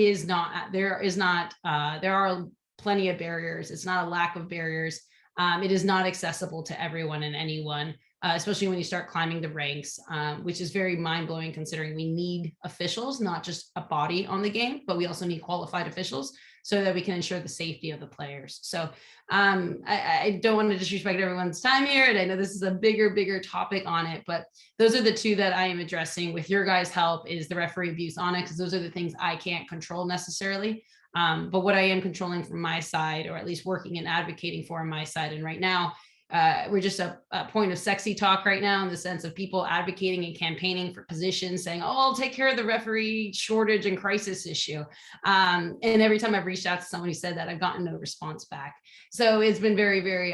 Speaker 11: are plenty of barriers. It's not a lack of barriers. It is not accessible to everyone and anyone, especially when you start climbing the ranks, which is very mind-blowing considering we need officials, not just a body on the game, but we also need qualified officials so that we can ensure the safety of the players. So I don't want to disrespect everyone's time here, and I know this is a bigger topic on it, but those are the two that I am addressing with your guys' help, is the referee abuse on it, because those are the things I can't control necessarily. But what I am controlling from my side, or at least working and advocating for on my side, and right now, we're just a point of sexy talk right now, in the sense of people advocating and campaigning for positions, saying, oh, I'll take care of the referee shortage and crisis issue. And every time I've reached out to someone who said that, I've gotten no response back. So it's been very,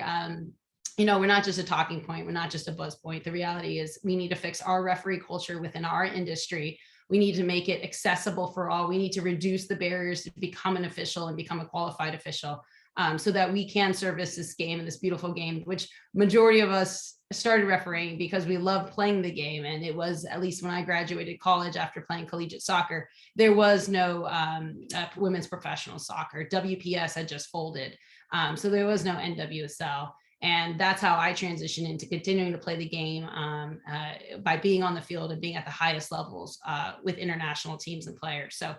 Speaker 11: you know, we're not just a talking point. We're not just a buzz point. The reality is we need to fix our referee culture within our industry. We need to make it accessible for all. We need to reduce the barriers to become an official and become a qualified official, so that we can service this game, and this beautiful game, which majority of us started refereeing because we love playing the game. And it was, at least when I graduated college after playing collegiate soccer, there was no women's professional soccer. WPS had just folded. So there was no NWSL. And that's how I transitioned into continuing to play the game, by being on the field and being at the highest levels with international teams and players. So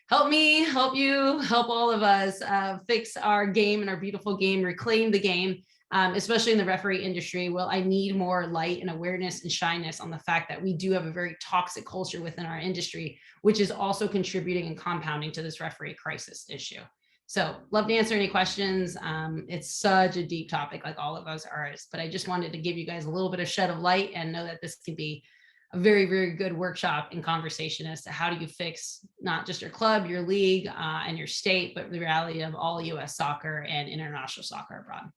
Speaker 11: help me, help you, help all of us fix our game and our beautiful game, reclaim the game, especially in the referee industry. Well, I need more light and awareness and shyness on the fact that we do have a very toxic culture within our industry, which is also contributing and compounding to this referee crisis issue. So love to answer any questions. It's such a deep topic, like all of us are, but I just wanted to give you guys a little bit of shed of light and know that this can be a very good workshop and conversation as to how do you fix not just your club, your league, and your state, but the reality of all US soccer and international soccer abroad.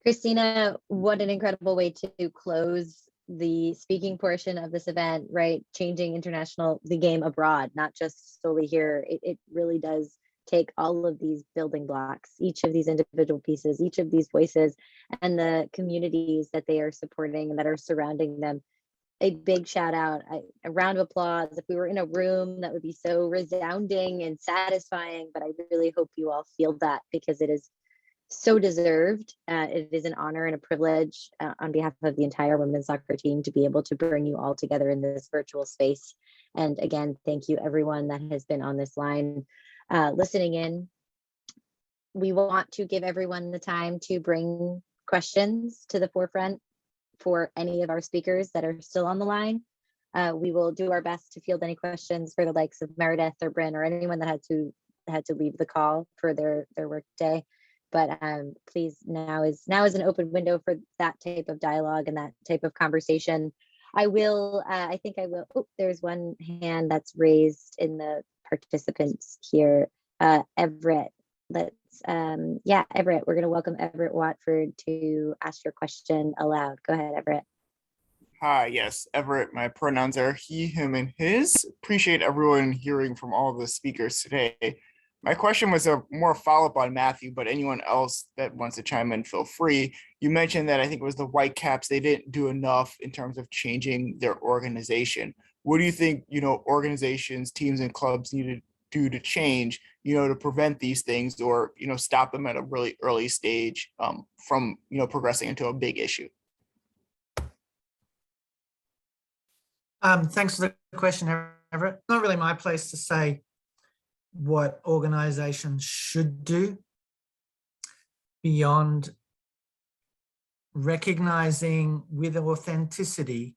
Speaker 1: Christina, what an incredible way to close the speaking portion of this event, right? Changing the game abroad, not just solely here. It really does take all of these building blocks, each of these individual pieces, each of these voices, and the communities that they are supporting and that are surrounding them. A big shout out, a round of applause. If we were in a room, that would be so resounding and satisfying, but I really hope you all feel that, because it is so deserved. It is an honor and a privilege on behalf of the entire women's soccer team to be able to bring you all together in this virtual space. And again, thank you everyone that has been on this line listening in. We want to give everyone the time to bring questions to the forefront for any of our speakers that are still on the line. We will do our best to field any questions for the likes of Meredith or Bryn or anyone that had to leave the call for their work day. But please, now is an open window for that type of dialogue and that type of conversation. I think I will. Oh, there's one hand that's raised in the participants here. Everett, Everett, we're going to welcome Everett Watford to ask your question aloud. Go ahead, Everett.
Speaker 12: Hi, yes, Everett. My pronouns are he, him, and his. Appreciate everyone hearing from all the speakers today. My question was a more follow-up on Matthew, but anyone else that wants to chime in, feel free. You mentioned that I think it was the Whitecaps, they didn't do enough in terms of changing their organization. What do you think, organizations, teams, and clubs need to do to change, to prevent these things, or, stop them at a really early stage from, progressing into a big issue?
Speaker 4: Thanks for the question, Everett. It's not really my place to say what organizations should do beyond recognizing with authenticity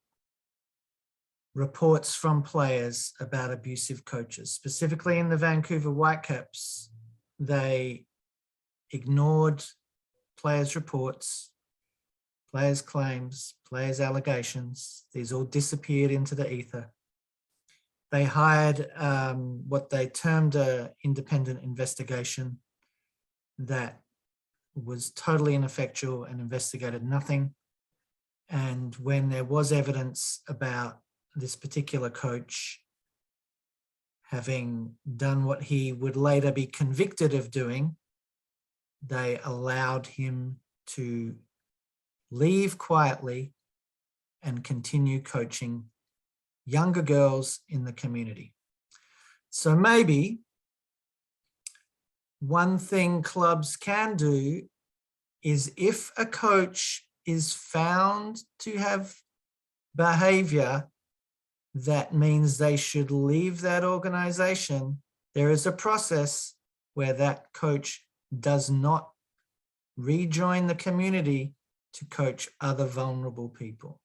Speaker 4: reports from players about abusive coaches. Specifically in the Vancouver Whitecaps, they ignored players' reports, players' claims, players' allegations. These all disappeared into the ether. They hired what they termed an independent investigation that was totally ineffectual and investigated nothing. And when there was evidence about this particular coach, having done what he would later be convicted of doing, they allowed him to leave quietly and continue coaching younger girls in the community. So maybe one thing clubs can do is, if a coach is found to have behavior that means they should leave that organization, there is a process where that coach does not rejoin the community to coach other vulnerable people.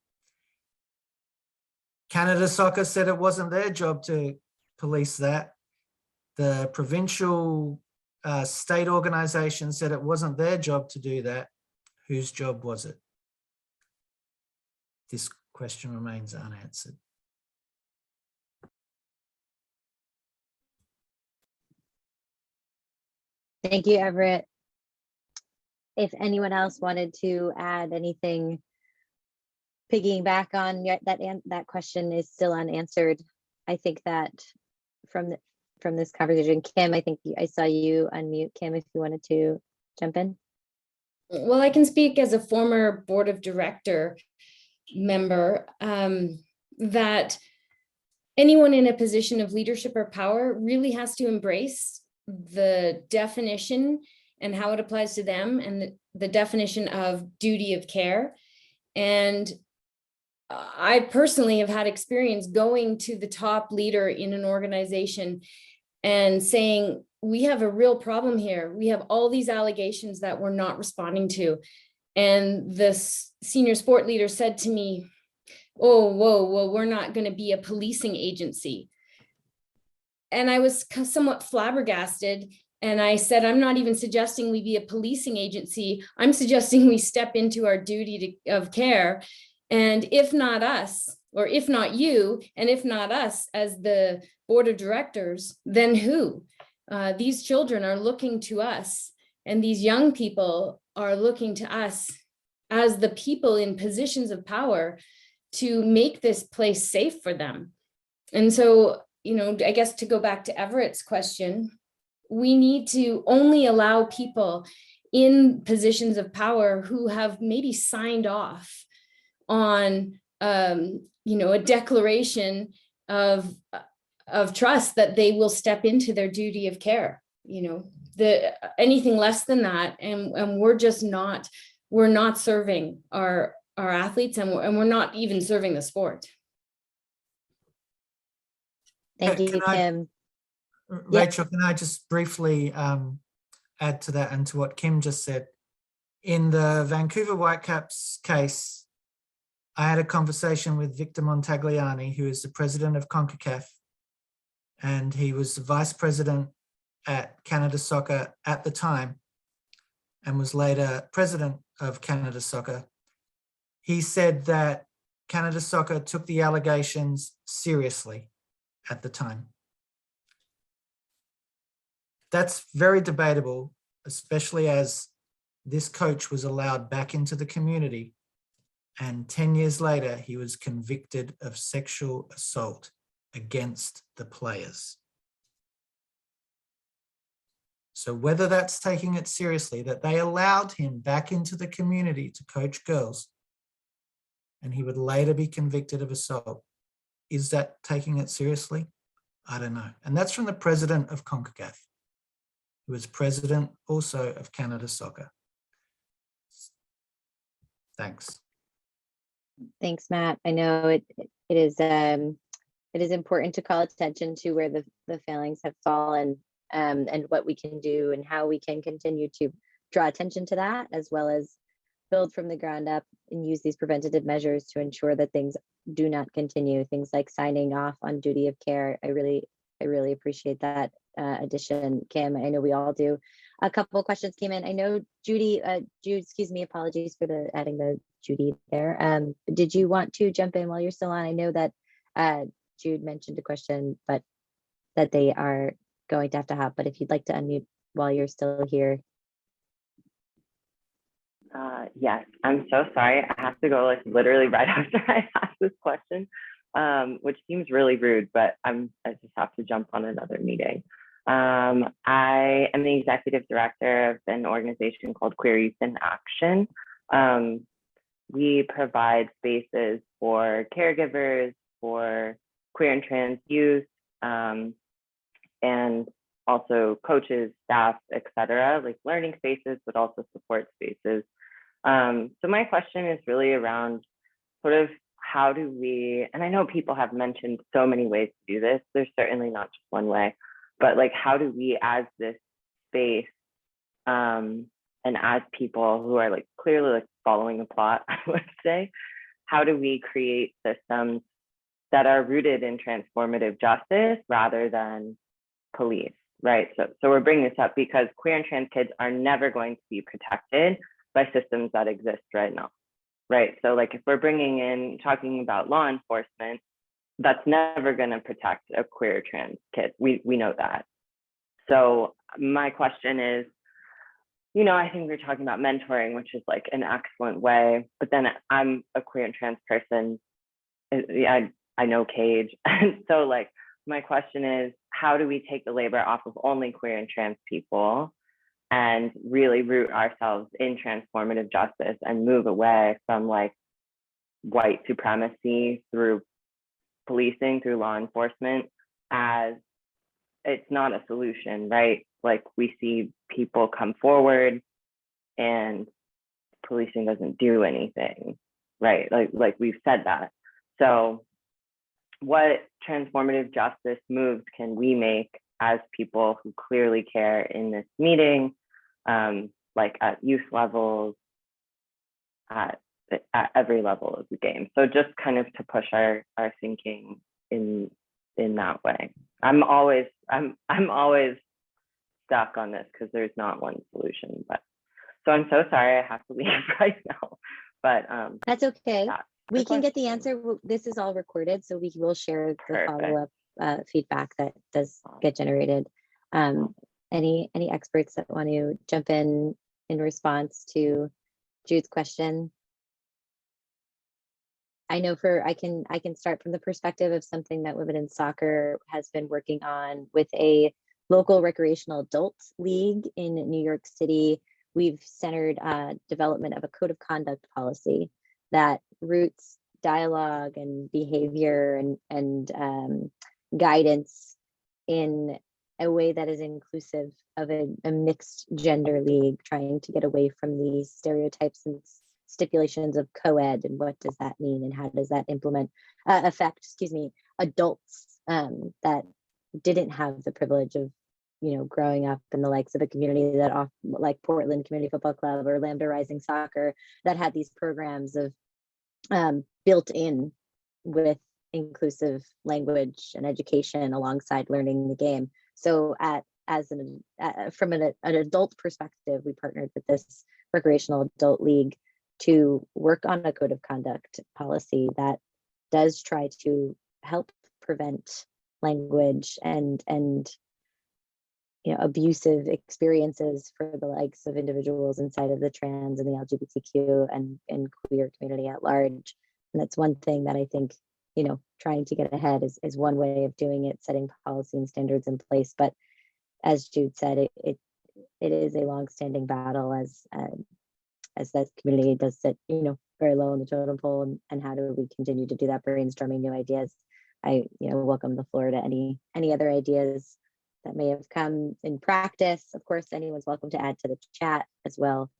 Speaker 4: Canada Soccer said it wasn't their job to police that. The provincial state organization said it wasn't their job to do that. Whose job was it? This question remains unanswered.
Speaker 1: Thank you, Everett. If anyone else wanted to add anything, piggyback on that question is still unanswered. I think that from this conversation, Kim, I think I saw you unmute. Kim, if you wanted to jump in.
Speaker 3: Well, I can speak as a former board of director member, that anyone in a position of leadership or power really has to embrace the definition and how it applies to them, and the definition of duty of care. And I personally have had experience going to the top leader in an organization and saying, we have a real problem here. We have all these allegations that we're not responding to. And this senior sport leader said to me, oh, whoa, we're not going to be a policing agency. And I was somewhat flabbergasted. And I said, I'm not even suggesting we be a policing agency. I'm suggesting we step into our duty of care. And if not us, or if not you, and if not us as the board of directors, then who? These children are looking to us, and these young people are looking to us as the people in positions of power to make this place safe for them. And so, I guess to go back to Everett's question, we need to only allow people in positions of power who have maybe signed off on, a declaration of trust that they will step into their duty of care. Anything less than that, and we're not serving our athletes, and we're not even serving the sport.
Speaker 1: Thank you, Kim.
Speaker 4: Rachel, can I just briefly add to that and to what Kim just said? In the Vancouver Whitecaps case, I had a conversation with Victor Montagliani, who is the president of CONCACAF, and he was the vice president at Canada Soccer at the time and was later president of Canada Soccer. He said that Canada Soccer took the allegations seriously at the time. That's very debatable, especially as this coach was allowed back into the community, and 10 years later, he was convicted of sexual assault against the players. So whether that's taking it seriously, that they allowed him back into the community to coach girls, and he would later be convicted of assault, is that taking it seriously? I don't know. And that's from the president of CONCACAF, who was president also of Canada Soccer. Thanks.
Speaker 1: Thanks, Matt. I know it is important to call attention to where the failings have fallen, and what we can do and how we can continue to draw attention to that, as well as build from the ground up and use these preventative measures to ensure that things do not continue. Things like signing off on duty of care. I really appreciate that addition, Kim. I know we all do. A couple of questions came in. I know Jude, excuse me, apologies for adding the Judy there. Did you want to jump in while you're still on? I know that Jude mentioned a question, but that they are going to have, but if you'd like to unmute while you're still here.
Speaker 13: Yes, I'm so sorry. I have to go like literally right after I ask this question. which seems really rude, but I just have to jump on another meeting. I am the executive director of an organization called Queer Youth in Action. We provide spaces for caregivers, for queer and trans youth, and also coaches, staff, etc., like learning spaces, but also support spaces. So my question is really around sort of how do we, and I know people have mentioned so many ways to do this, there's certainly not just one way, but like how do we as this space and as people who are like clearly like following the plot, I would say, how do we create systems that are rooted in transformative justice rather than police, right? So we're bringing this up because queer and trans kids are never going to be protected by systems that exist right now, right? So like if we're bringing in, talking about law enforcement, that's never going to protect a queer or trans kid. We know that. So my question is, you know, I think we're talking about mentoring, which is like an excellent way, but then I'm a queer and trans person. I know Cage. And so like, my question is, how do we take the labor off of only queer and trans people and really root ourselves in transformative justice and move away from like white supremacy through policing, through law enforcement, as it's not a solution, right? Like we see people come forward and policing doesn't do anything, right? Like we've said that. So what transformative justice moves can we make as people who clearly care in this meeting, like at youth levels, at every level of the game? So just kind of to push our thinking in that way. I'm always stuck on this because there's not one solution. But so I'm so sorry I have to leave right now. But
Speaker 1: that's okay. We can get the answer. This is all recorded, so we will share the follow-up feedback that does get generated. Any experts that want to jump in response to Jude's question? I know I can start from the perspective of something that Women in Soccer has been working on with a local recreational adult league in New York City. We've centered development of a code of conduct policy that roots dialogue and behavior and guidance in a way that is inclusive of a mixed gender league, trying to get away from these stereotypes and stipulations of co-ed and what does that mean and how does that affect adults that didn't have the privilege of growing up in the likes of a community that like Portland Community Football Club or Lambda Rising Soccer that had these programs of built in with inclusive language and education alongside learning the game. So from an adult perspective, we partnered with this recreational adult league to work on a code of conduct policy that does try to help prevent language and abusive experiences for the likes of individuals inside of the trans and the LGBTQ and queer community at large. And that's one thing that I think, trying to get ahead is one way of doing it, setting policy and standards in place. But as Jude said, it is a long-standing battle as that community does sit, very low on the totem pole, and how do we continue to do that, brainstorming new ideas. I, welcome the floor to any other ideas that may have come in practice. Of course, anyone's welcome to add to the chat as well.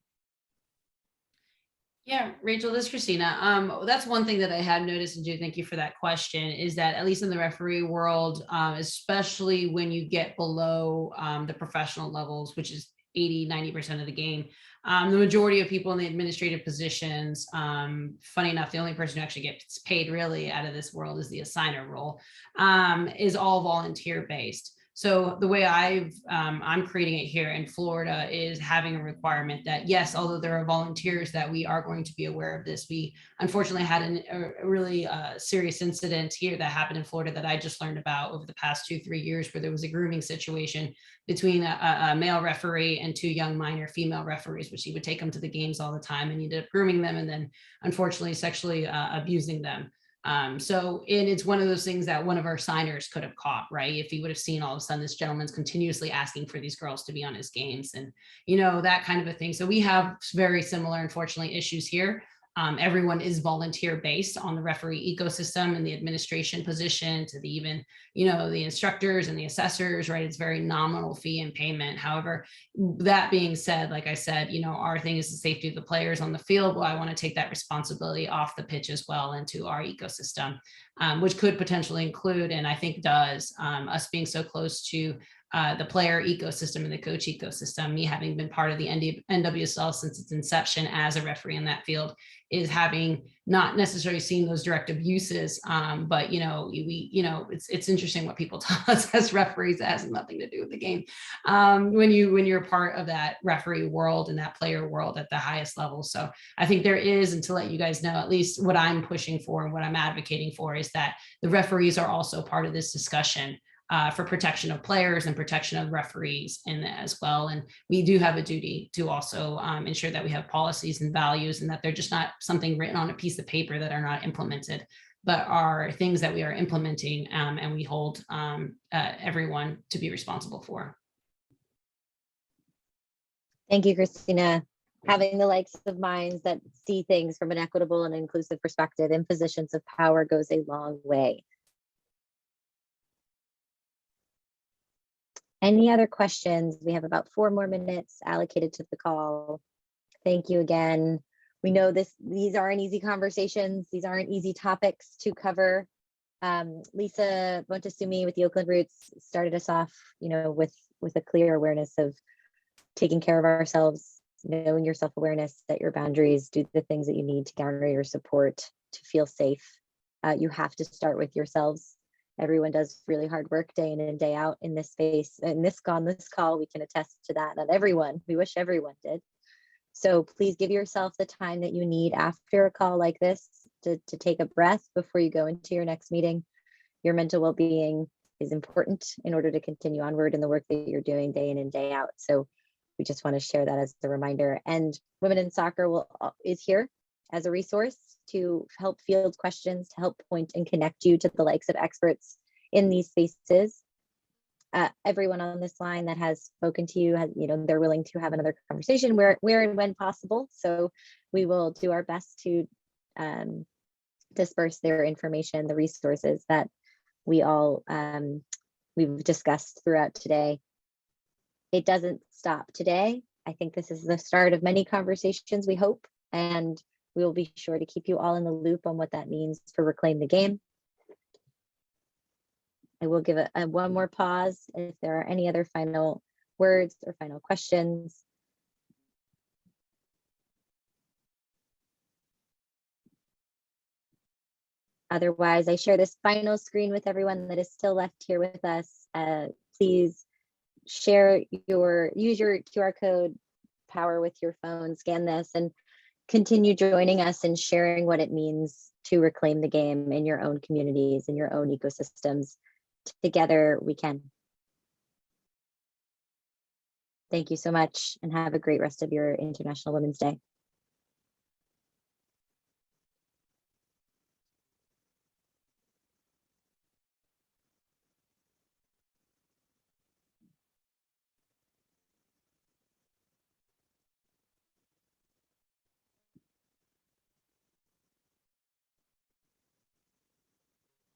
Speaker 11: Yeah, Rachel, this is Christina. That's one thing that I have noticed, and Jude, thank you for that question, is that at least in the referee world, especially when you get below the professional levels, which is 80-90% of the game, the majority of people in the administrative positions, funny enough, the only person who actually gets paid really out of this world is the assigner role, is all volunteer based. So the way I'm creating it here in Florida is having a requirement that, yes, although there are volunteers, that we are going to be aware of this. We unfortunately had a really serious incident here that happened in Florida that I just learned about over the past 2-3 years, where there was a grooming situation between a male referee and 2 young minor female referees, which he would take them to the games all the time, and he ended up grooming them and then unfortunately sexually abusing them. So it's one of those things that one of our signers could have caught, right? If he would have seen all of a sudden this gentleman's continuously asking for these girls to be on his games and, that kind of a thing. So we have very similar, unfortunately, issues here. Everyone is volunteer based on the referee ecosystem and the administration position to the even, the instructors and the assessors, right? It's very nominal fee and payment. However, that being said, like I said, our thing is the safety of the players on the field. Well, I want to take that responsibility off the pitch as well into our ecosystem, which could potentially include, and I think does, us being so close to the player ecosystem and the coach ecosystem. Me having been part of the NWSL since its inception as a referee in that field is having not necessarily seen those direct abuses, but it's interesting what people tell us as referees. That has nothing to do with the game. When you're part of that referee world and that player world at the highest level. So I think there is, and to let you guys know, at least what I'm pushing for and what I'm advocating for is that the referees are also part of this discussion. For protection of players and protection of referees in that as well. And we do have a duty to also ensure that we have policies and values and that they're just not something written on a piece of paper that are not implemented, but are things that we are implementing and we hold everyone to be responsible for.
Speaker 1: Thank you, Christina. Having the likes of minds that see things from an equitable and inclusive perspective in positions of power goes a long way. Any other questions? We have about 4 more minutes allocated to the call. Thank you again. We know these aren't easy conversations. These aren't easy topics to cover. Lisa Montesumi with the Oakland Roots started us off, with a clear awareness of taking care of ourselves, knowing your self-awareness, set your boundaries, do the things that you need to garner your support, to feel safe. You have to start with yourselves. Everyone does really hard work day in and day out in this space. And on this call, we can attest to that. Not everyone. We wish everyone did. So please give yourself the time that you need after a call like this to take a breath before you go into your next meeting. Your mental well-being is important in order to continue onward in the work that you're doing day in and day out. So we just want to share that as a reminder. And Women in Soccer is here as a resource to help field questions, to help point and connect you to the likes of experts in these spaces. Everyone on this line that has spoken to you, they're willing to have another conversation where and when possible. So we will do our best to disperse their information, the resources that we've discussed throughout today. It doesn't stop today. I think this is the start of many conversations, we hope, and we will be sure to keep you all in the loop on what that means for Reclaim the Game. I will give one more pause if there are any other final words or final questions. Otherwise, I share this final screen with everyone that is still left here with us. Please use your QR code, power with your phone, scan this, and continue joining us in sharing what it means to reclaim the game in your own communities, in your own ecosystems. Together we can. Thank you so much and have a great rest of your International Women's Day.